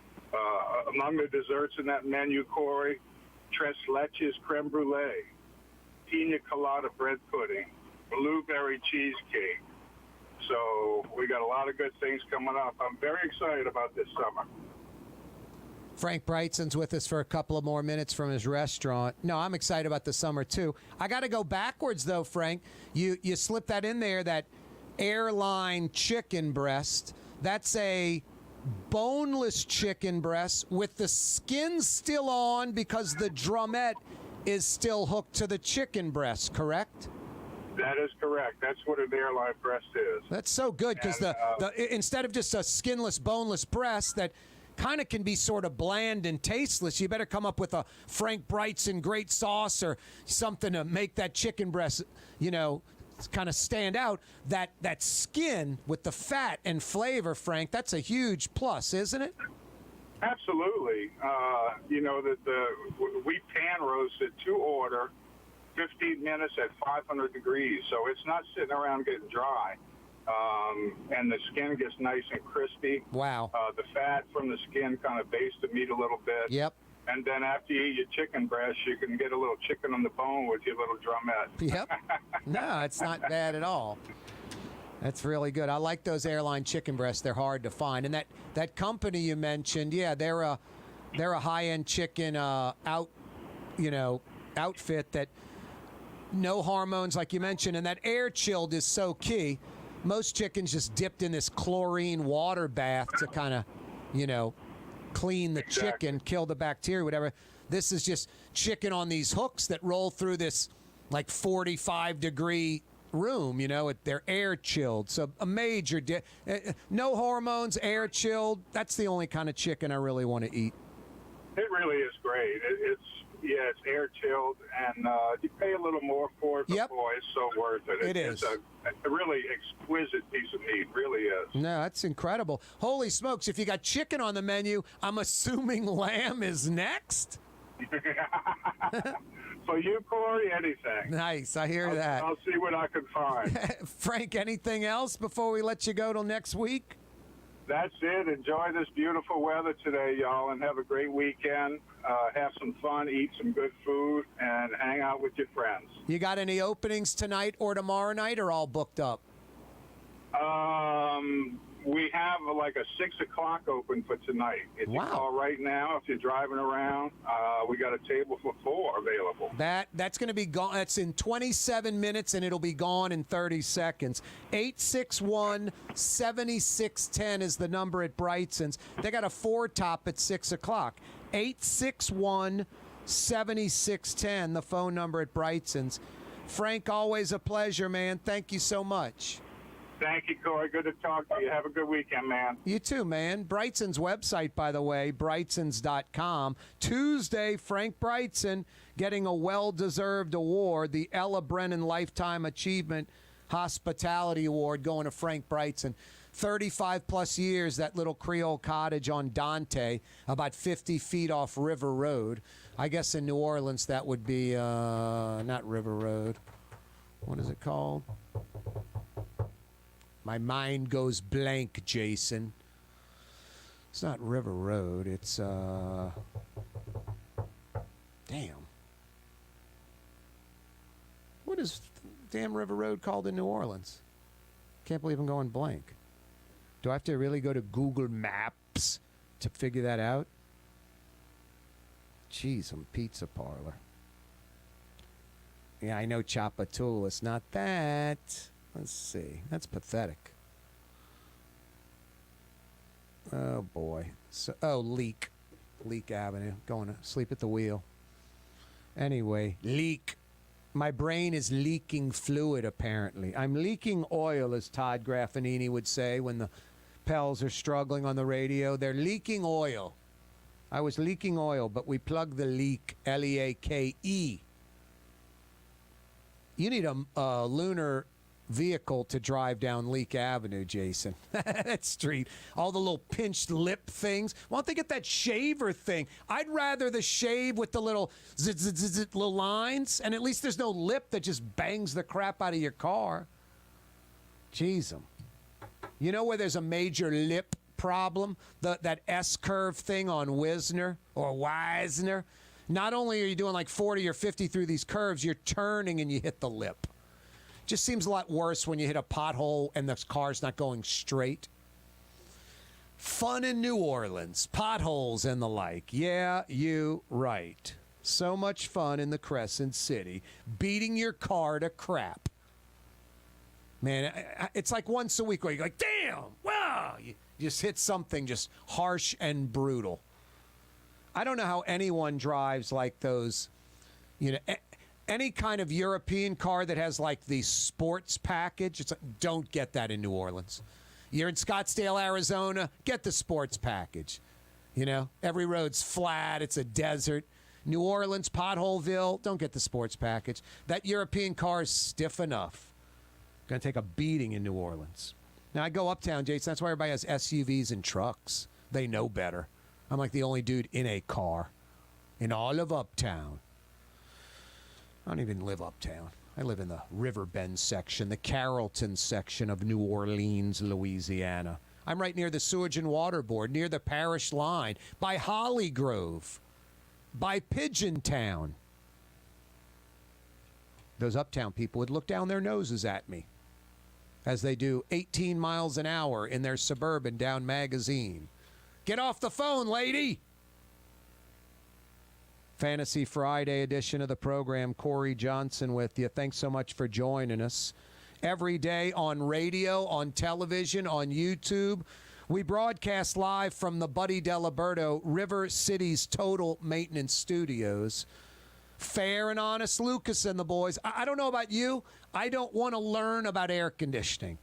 Among the desserts in that menu, Corey, Tres Leches creme brulee, pina colada bread pudding, blueberry cheesecake. So we got a lot of good things coming up. I'm very excited about this summer. Frank Brigtsen's with us for a couple of more minutes from his restaurant. No, I'm excited about the summer, too. I got to go backwards, though, Frank. You slipped that in there, that airline chicken breast. That's a boneless chicken breast with the skin still on because the drumette is still hooked to the chicken breast, correct? That is correct. That's what an airline breast is. That's so good because instead of just a skinless, boneless breast that kind of can be sort of bland and tasteless, you better come up with a Frank Brigtsen great sauce or something to make that chicken breast, kind of stand out. That skin with the fat and flavor, Frank, that's a huge plus, isn't it? Absolutely. We pan roast it to order, 15 minutes at 500 degrees, so it's not sitting around getting dry. And the skin gets nice and crispy. Wow. The fat from the skin kind of bastes the meat a little bit. Yep. And then after you eat your chicken breast, you can get a little chicken on the bone with your little drumette. Yep. No, it's not bad at all. That's really good. I like those airline chicken breasts. They're hard to find. And that company you mentioned, yeah, they're a high-end chicken outfit that no hormones, like you mentioned, and that air chilled is so key. Most chickens just dipped in this chlorine water bath to kind of, clean the chicken, kill the bacteria, whatever. This is just chicken on these hooks that roll through this like 45-degree room, they're air chilled. So a major no hormones, air chilled. That's the only kind of chicken I really want to eat. It really is great. It's air chilled, and you pay a little more for it, but boy, it's so worth it. It's a really exquisite piece of meat, really is. No, that's incredible. Holy smokes, if you got chicken on the menu, I'm assuming lamb is next? For you, Corey, anything. Nice, I hear that. I'll see what I can find. Frank, anything else before we let you go till next week? That's it. Enjoy this beautiful weather today, y'all, and have a great weekend. Have some fun, eat some good food, and hang out with your friends. You got any openings tonight or tomorrow night, or all booked up? We have like a 6 o'clock open for tonight. If you call right now, if you're driving around, we got a table for 4 available. That's going to be gone. That's in 27 minutes, and it'll be gone in 30 seconds. 861-7610 is the number at Brigtsen's. They got a 4-top at 6 o'clock. 861-7610, the phone number at Brigtsen's. Frank, always a pleasure, man. Thank you so much. Thank you, Corey. Good to talk to you. Have a good weekend, man. You too, man. Brigtsen's website, by the way, brigtsens.com. Tuesday, Frank Brigtsen getting a well-deserved award, the Ella Brennan Lifetime Achievement Hospitality Award, going to Frank Brigtsen. 35 plus years, that little Creole cottage on Dante, about 50 feet off River Road. I guess in New Orleans that would be, not River Road. What is it called? My mind goes blank, Jason. It's not River Road. It's, damn. What is damn River Road called in New Orleans? Can't believe I'm going blank. Do I have to really go to Google Maps to figure that out? Geez, some pizza parlor. Yeah, I know Chapatul. It's not that. Let's see. That's pathetic. Oh, boy. Leak Avenue. Going to sleep at the wheel. Anyway, leak. My brain is leaking fluid, apparently. I'm leaking oil, as Todd Graffinini would say when the Pels are struggling on the radio. They're leaking oil. I was leaking oil, but we plugged the leak, L-E-A-K-E. You need a lunar vehicle to drive down Leak Avenue, Jason. That street. All the little pinched lip things. Why don't they get that shaver thing? I'd rather the shave with the little little lines, and at least there's no lip that just bangs the crap out of your car. Jeez. You know where there's a major lip problem? That S-curve thing on Wisner or Wisner. Not only are you doing like 40 or 50 through these curves, you're turning and you hit the lip. Just seems a lot worse when you hit a pothole and the car's not going straight. Fun in New Orleans, potholes and the like. Yeah, you right. So much fun in the Crescent City, beating your car to crap. Man, it's like once a week where you're like, damn, wow, you just hit something just harsh and brutal. I don't know how anyone drives like those, any kind of European car that has like the sports package. It's like, don't get that in New Orleans. You're in Scottsdale, Arizona, get the sports package. Every road's flat. It's a desert. New Orleans, Potholeville, don't get the sports package. That European car is stiff enough. Going to take a beating in New Orleans. Now, I go uptown, Jason. That's why everybody has SUVs and trucks. They know better. I'm like the only dude in a car in all of uptown. I don't even live uptown. I live in the Riverbend section, the Carrollton section of New Orleans, Louisiana. I'm right near the Sewage and Water Board, near the parish line, by Holly Grove, by Pigeon Town. Those uptown people would look down their noses at me as they do 18 miles an hour in their Suburban down Magazine. Get off the phone, lady! Fantasy Friday edition of the program. Corey Johnson with you. Thanks so much for joining us. Every day on radio, on television, on YouTube. We broadcast live from the Buddy Deliberto River City's Total Maintenance Studios. Fair and honest Lucas and the boys. I don't know about you. I don't want to learn about air conditioning.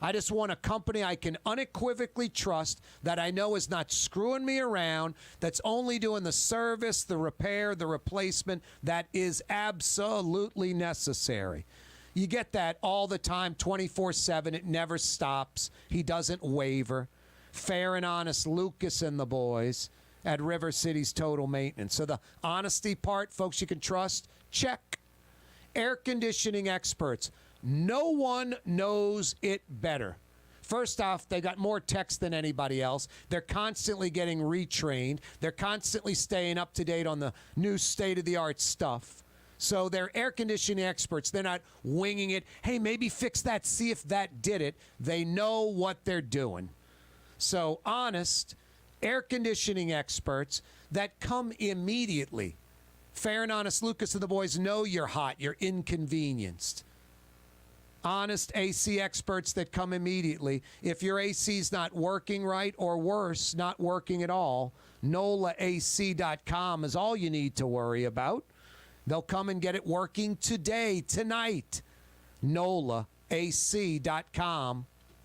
I just want a company I can unequivocally trust, that I know is not screwing me around, that's only doing the service, the repair, the replacement that is absolutely necessary. You get that all the time, 24/7. It never stops. He doesn't waver. Fair and honest Lucas and the boys at River City's Total Maintenance. So the honesty part, folks you can trust, check. Air conditioning experts. No one knows it better. First off, they got more techs than anybody else. They're constantly getting retrained. They're constantly staying up to date on the new state-of-the-art stuff. So they're air conditioning experts. They're not winging it. Hey, maybe fix that, see if that did it. They know what they're doing. So honest air conditioning experts that come immediately. Fair and honest Lucas and the boys know you're hot, you're inconvenienced. Honest AC experts that come immediately. If your AC's not working right, or worse, not working at all, NOLAAC.com is all you need to worry about. They'll come and get it working today, tonight. NOLAAC.com.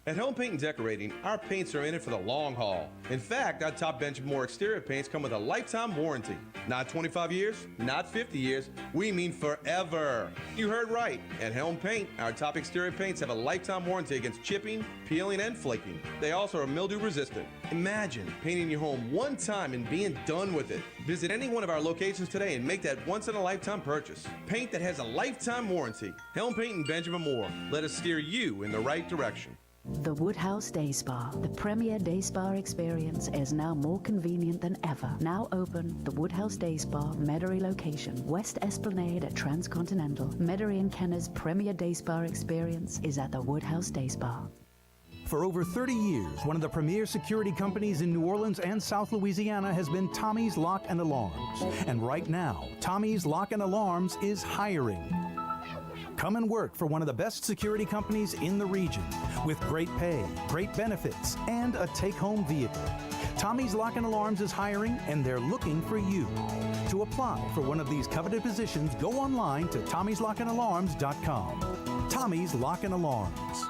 At Helm Paint and Decorating, our paints are in it for the long haul. In fact, our top Benjamin Moore exterior paints come with a lifetime warranty. Not 25 years, not 50 years, we mean forever. You heard right. At Helm Paint, our top exterior paints have a lifetime warranty against chipping, peeling, and flaking. They also are mildew resistant. Imagine painting your home one time and being done with it. Visit any one of our locations today and make that once-in-a-lifetime purchase. Paint that has a lifetime warranty. Helm Paint and Benjamin Moore. Let us steer you in the right direction. The Woodhouse Day Spa, the premier day spa experience, is now more convenient than ever. Now open, the Woodhouse Day Spa, Metairie location, West Esplanade at Transcontinental. Metairie and Kenner's premier day spa experience is at the Woodhouse Day Spa. For over 30 years, one of the premier security companies in New Orleans and South Louisiana has been Tommy's Lock and Alarms. And right now, Tommy's Lock and Alarms is hiring. Come and work for one of the best security companies in the region with great pay, great benefits, and a take-home vehicle. Tommy's Lock and Alarms is hiring, and they're looking for you. To apply for one of these coveted positions, go online to tommyslockandalarms.com. Tommy's Lock and Alarms.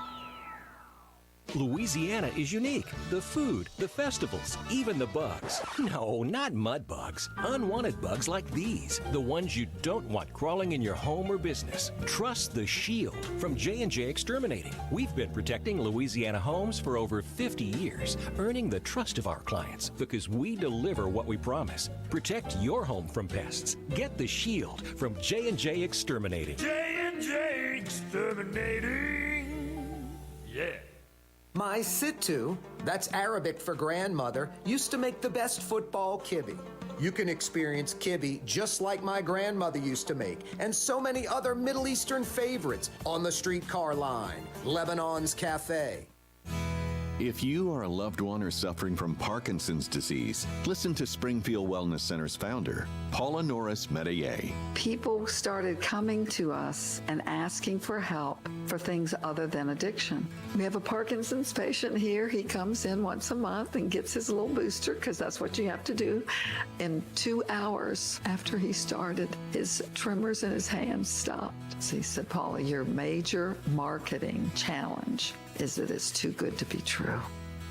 Louisiana is unique. The food, the festivals, even the bugs. No, not mud bugs. Unwanted bugs like these. The ones you don't want crawling in your home or business. Trust the Shield from J&J Exterminating. We've been protecting Louisiana homes for over 50 years, earning the trust of our clients because we deliver what we promise. Protect your home from pests. Get the Shield from J&J Exterminating. J&J Exterminating. Yeah. My Sittu, that's Arabic for grandmother, used to make the best football kibbe. You can experience kibbe just like my grandmother used to make, and so many other Middle Eastern favorites on the streetcar line, Lebanon's Cafe. If you or a loved one are suffering from Parkinson's disease, listen to Springfield Wellness Center's founder, Paula Norris Metayer. People started coming to us and asking for help for things other than addiction. We have a Parkinson's patient here. He comes in once a month and gets his little booster because that's what you have to do. In 2 hours after he started, his tremors in his hands stopped. So he said, Paula, your major marketing challenge is that it's too good to be true.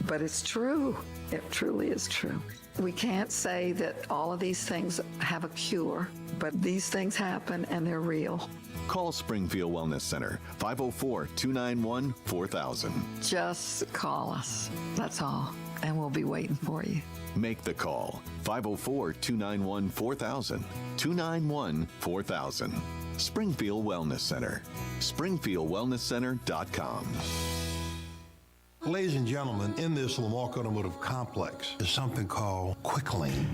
But it's true. It truly is true. We can't say that all of these things have a cure, but these things happen and they're real. Call Springfield Wellness Center, 504-291-4000. Just call us. That's all. And we'll be waiting for you. Make the call, 504-291-4000. 291-4000. Springfield Wellness Center. SpringfieldWellnessCenter.com. Ladies and gentlemen, in this Lamarck Automotive Complex is something called Quick Lane.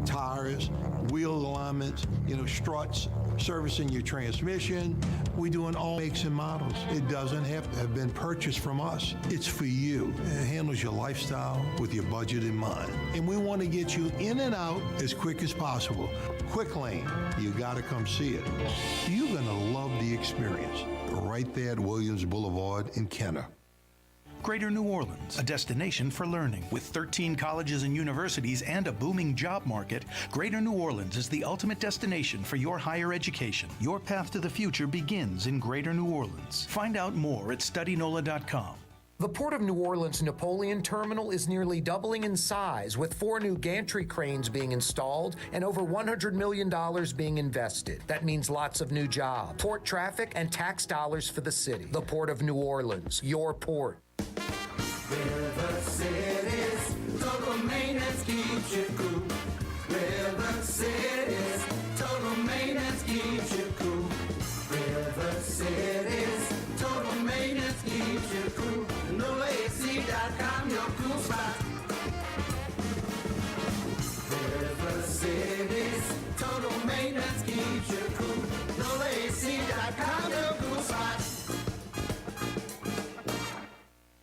Tires, wheel alignments, struts, servicing your transmission. We do in all makes and models. It doesn't have to have been purchased from us. It's for you. It handles your lifestyle with your budget in mind. And we want to get you in and out as quick as possible. Quick Lane, you got to come see it. You're going to love the experience. Right there at Williams Boulevard in Kenner. Greater New Orleans, a destination for learning. With 13 colleges and universities and a booming job market, Greater New Orleans is the ultimate destination for your higher education. Your path to the future begins in Greater New Orleans. Find out more at studynola.com. The Port of New Orleans Napoleon Terminal is nearly doubling in size, with 4 new gantry cranes being installed and over $100 million being invested. That means lots of new jobs, port traffic, and tax dollars for the city. The Port of New Orleans, your port. River City's total maintenance keeps you cool. River City's total maintenance keeps you cool. River City's total maintenance keeps you cool. NolaAC.com, your cool spot. River City's total maintenance keeps you cool. NolaAC.com, your cool spot.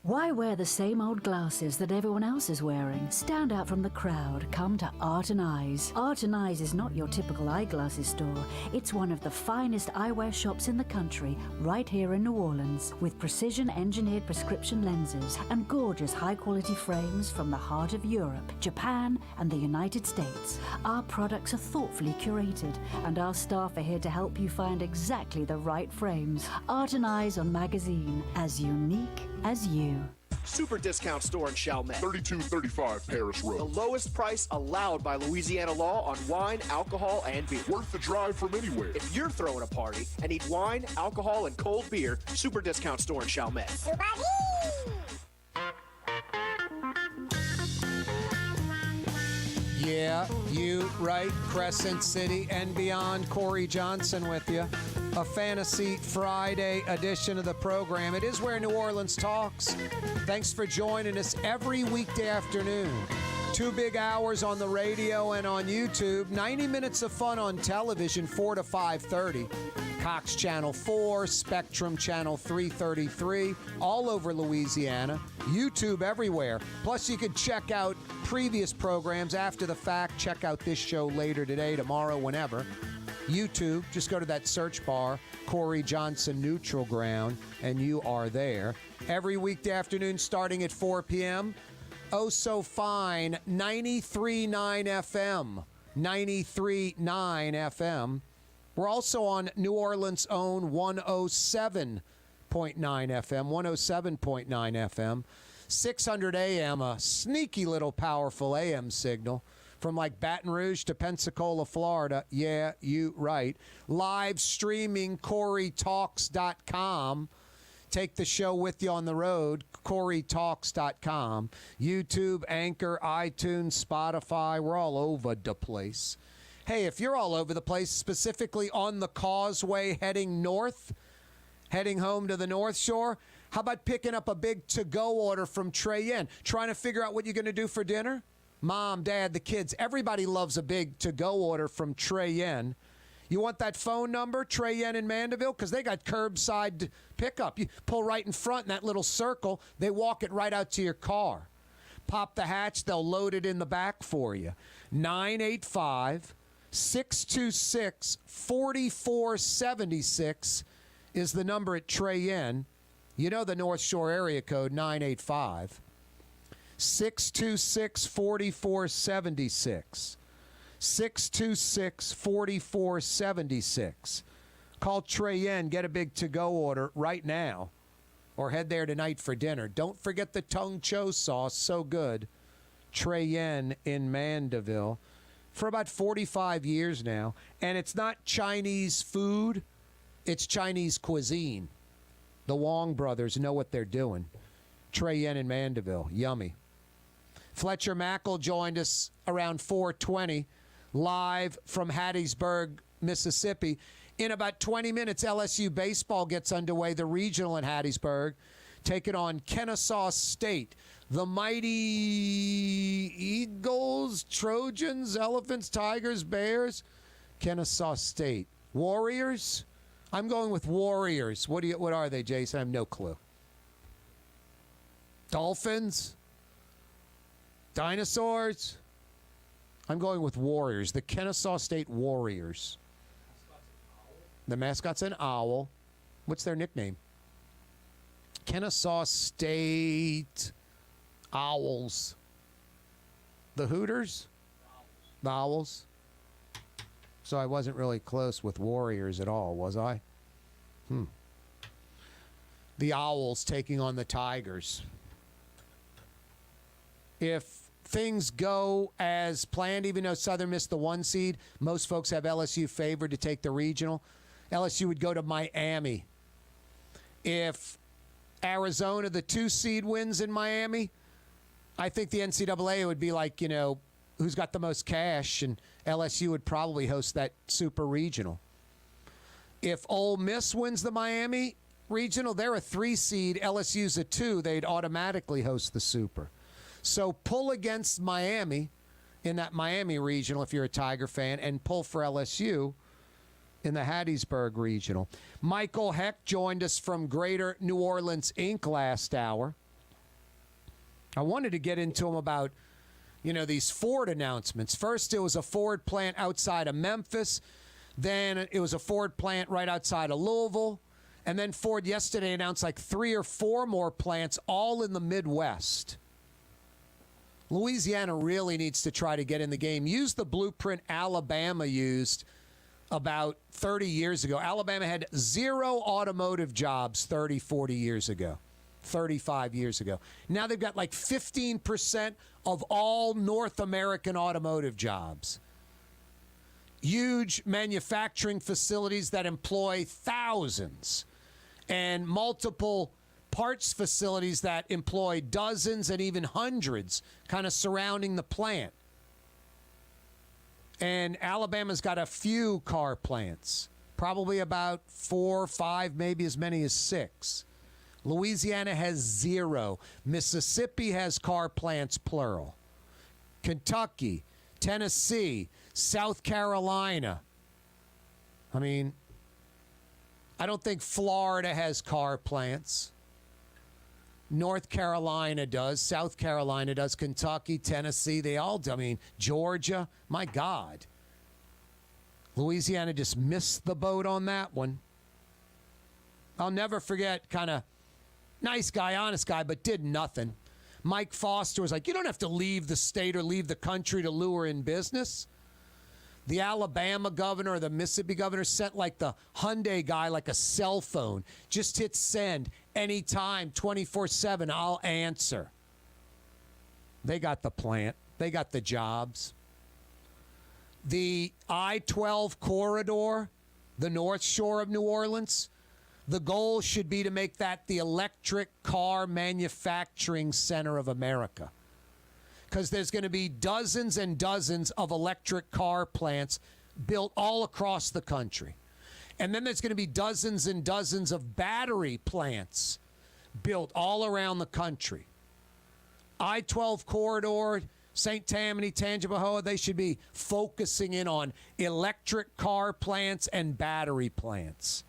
Why wear the same old glasses that everyone else is wearing? Stand out from the crowd. Come to Art & Eyes. Art & Eyes is not your typical eyeglasses store. It's one of the finest eyewear shops in the country, right here in New Orleans, with precision-engineered prescription lenses and gorgeous high-quality frames from the heart of Europe, Japan, and the United States. Our products are thoughtfully curated, and our staff are here to help you find exactly the right frames. Art & Eyes on Magazine, as unique as you. Super Discount Store in Chalmette. 3235 Paris The Road. lowest price allowed by Louisiana law on wine, alcohol, and beer. Worth the drive from anywhere. If you're throwing a party and need wine, alcohol, and cold beer, Super Discount Store in Chalmette. Yeah, you right. Crescent City and beyond. Corey Johnson with you. A Fantasy Friday edition of the program. It is where New Orleans talks. Thanks for joining us every weekday afternoon. 2 big hours on the radio and on YouTube. 90 minutes of fun on television, 4 to 5:30. Cox Channel 4, Spectrum Channel 333, all over Louisiana. YouTube everywhere. Plus, you can check out previous programs after the fact. Check out this show later today, tomorrow, whenever. YouTube, just go to that search bar, Corey Johnson Neutral Ground, and you are there. Every weekday afternoon starting at 4 p.m. Oh, so fine, 93.9 FM. 93.9 FM. We're also on New Orleans' own 107.9 FM, 107.9 FM, 600 AM, a sneaky little powerful AM signal from like Baton Rouge to Pensacola, Florida. Yeah, you right. Live streaming, CoreyTalks.com. Take the show with you on the road, CoreyTalks.com. YouTube, Anchor, iTunes, Spotify, we're all over the place. Hey, if you're all over the place, specifically on the causeway heading north, heading home to the North Shore, how about picking up a big to-go order from Trey Yen? Trying to figure out what you're going to do for dinner? Mom, Dad, the kids, everybody loves a big to-go order from Trey Yen. You want that phone number, Trey Yen in Mandeville? Because they got curbside pickup. You pull right in front in that little circle. They walk it right out to your car. Pop the hatch. They'll load it in the back for you. 985-626-4476 is the number at Trey Yen. You know the North Shore area code, 985. 626-4476. 626-4476. Call Trey Yen, get a big to-go order right now, or head there tonight for dinner. Don't forget the tung cho sauce, so good. Trey Yen in Mandeville for about 45 years now, and it's not Chinese food, it's Chinese cuisine. The Wong brothers know what they're doing. Trey Yen in Mandeville, yummy. Fletcher Mackel joined us around 4:20, live from Hattiesburg, Mississippi. In about 20 minutes, LSU baseball gets underway, the regional in Hattiesburg, taking on Kennesaw State. The mighty Eagles, Trojans, Elephants, Tigers, Bears, Kennesaw State. Warriors? I'm going with Warriors. What are they, Jason? I have no clue. Dolphins? Dinosaurs? I'm going with Warriors. The Kennesaw State Warriors. The mascot's an owl. What's their nickname? Kennesaw State Owls. The Hooters? The Owls. So I wasn't really close with Warriors at all, was I? The Owls taking on the Tigers. If things go as planned, even though Southern missed the 1 seed, most folks have LSU favored to take the regional. LSU would go to Miami. If Arizona, the 2 seed, wins in Miami, I think the NCAA would be like, who's got the most cash, and LSU would probably host that super regional. If Ole Miss wins the Miami regional, they're a 3 seed, LSU's a 2, they'd automatically host the super. So pull against Miami in that Miami regional if you're a Tiger fan, and pull for LSU in the Hattiesburg regional. Michael Hecht joined us from Greater New Orleans Inc. last hour. I wanted to get into him about, these Ford announcements. First, it was a Ford plant outside of Memphis. Then it was a Ford plant right outside of Louisville. And then Ford yesterday announced like 3 or 4 more plants all in the Midwest. Louisiana really needs to try to get in the game. Use the blueprint Alabama used about 30 years ago. Alabama had 0 automotive jobs 30, 40 years ago. 35 years ago. Now they've got like 15% of all North American automotive jobs. Huge manufacturing facilities that employ thousands, and multiple parts facilities that employ dozens and even hundreds kind of surrounding the plant. And Alabama's got a few car plants, probably about 4 or 5, maybe as many as 6. Louisiana has 0. Mississippi has car plants, plural. Kentucky, Tennessee, South Carolina. I mean, I don't think Florida has car plants. North Carolina does. South Carolina does. Kentucky, Tennessee, they all do. I mean, Georgia, my God. Louisiana just missed the boat on that one. I'll never forget, kind of nice guy, honest guy, but did nothing. Mike Foster was like, you don't have to leave the state or leave the country to lure in business. The Alabama governor or the Mississippi governor sent like the Hyundai guy like a cell phone. Just hit send anytime, 24/7, I'll answer. They got the plant. They got the jobs. The I-12 corridor, the North Shore of New Orleans, the goal should be to make that the electric car manufacturing center of America. Because there's going to be dozens and dozens of electric car plants built all across the country. And then there's going to be dozens and dozens of battery plants built all around the country. I-12 corridor, St. Tammany, Tangipahoa, they should be focusing in on electric car plants and battery plants.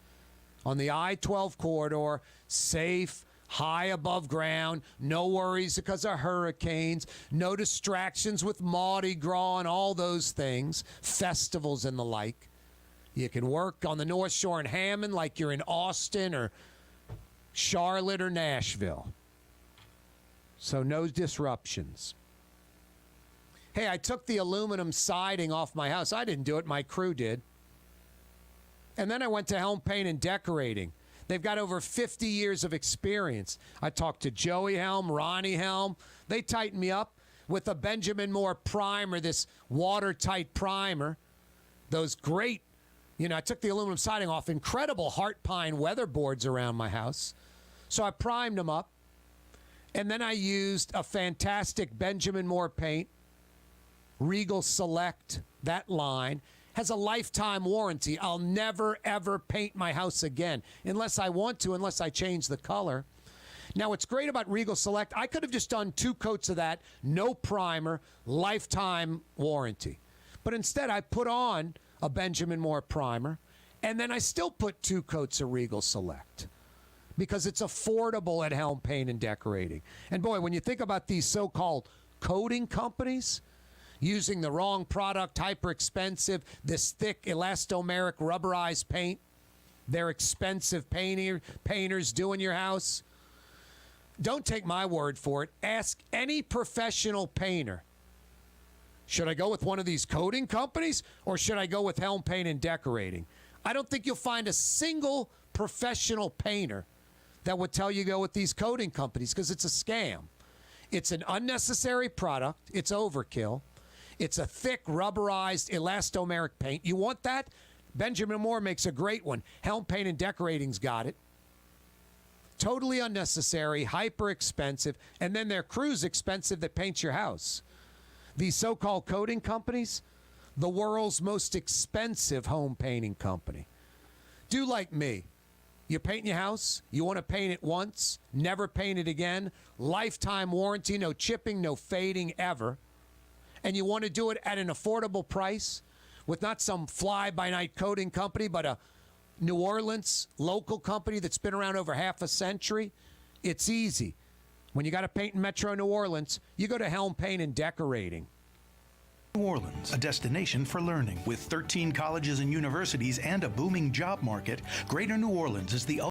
On the I-12 corridor, safe, high above ground, no worries because of hurricanes, no distractions with Mardi Gras and all those things, festivals and the like. You can work on the North Shore in Hammond like you're in Austin or Charlotte or Nashville. So no disruptions. Hey, I took the aluminum siding off my house. I didn't do it. My crew did. And then I went to Helm Paint and Decorating. They've got over 50 years of experience. I talked to Joey Helm, Ronnie Helm. They tightened me up with a Benjamin Moore primer, this watertight primer. Those great, I took the aluminum siding off. Incredible heart pine weatherboards around my house. So I primed them up. And then I used a fantastic Benjamin Moore paint, Regal Select, that line. Has a lifetime warranty. I'll never, ever paint my house again unless I want to, unless I change the color. Now, what's great about Regal Select, I could have just done 2 coats of that, no primer, lifetime warranty. But instead, I put on a Benjamin Moore primer, and then I still put 2 coats of Regal Select because it's affordable at Helm Paint and Decorating. And boy, when you think about these so-called coating companies, using the wrong product, hyper expensive, this thick elastomeric rubberized paint. They're expensive painters doing your house. Don't take my word for it. Ask any professional painter. Should I go with one of these coating companies or should I go with Helm Paint and Decorating? I don't think you'll find a single professional painter that would tell you go with these coating companies because it's a scam. It's an unnecessary product. It's overkill. It's a thick, rubberized, elastomeric paint. You want that? Benjamin Moore makes a great one. Helm Paint and Decorating's got it. Totally unnecessary, hyper expensive, and then their crew's expensive that paints your house. These so-called coating companies, the world's most expensive home painting company. Do like me. You paint your house, you want to paint it once, never paint it again, lifetime warranty, no chipping, no fading ever. And you want to do it at an affordable price with not some fly-by-night coating company, but a New Orleans local company that's been around over half a century, it's easy. When you got to paint in Metro New Orleans, you go to Helm Paint and Decorating. New Orleans, a destination for learning. With 13 colleges and universities and a booming job market, Greater New Orleans is the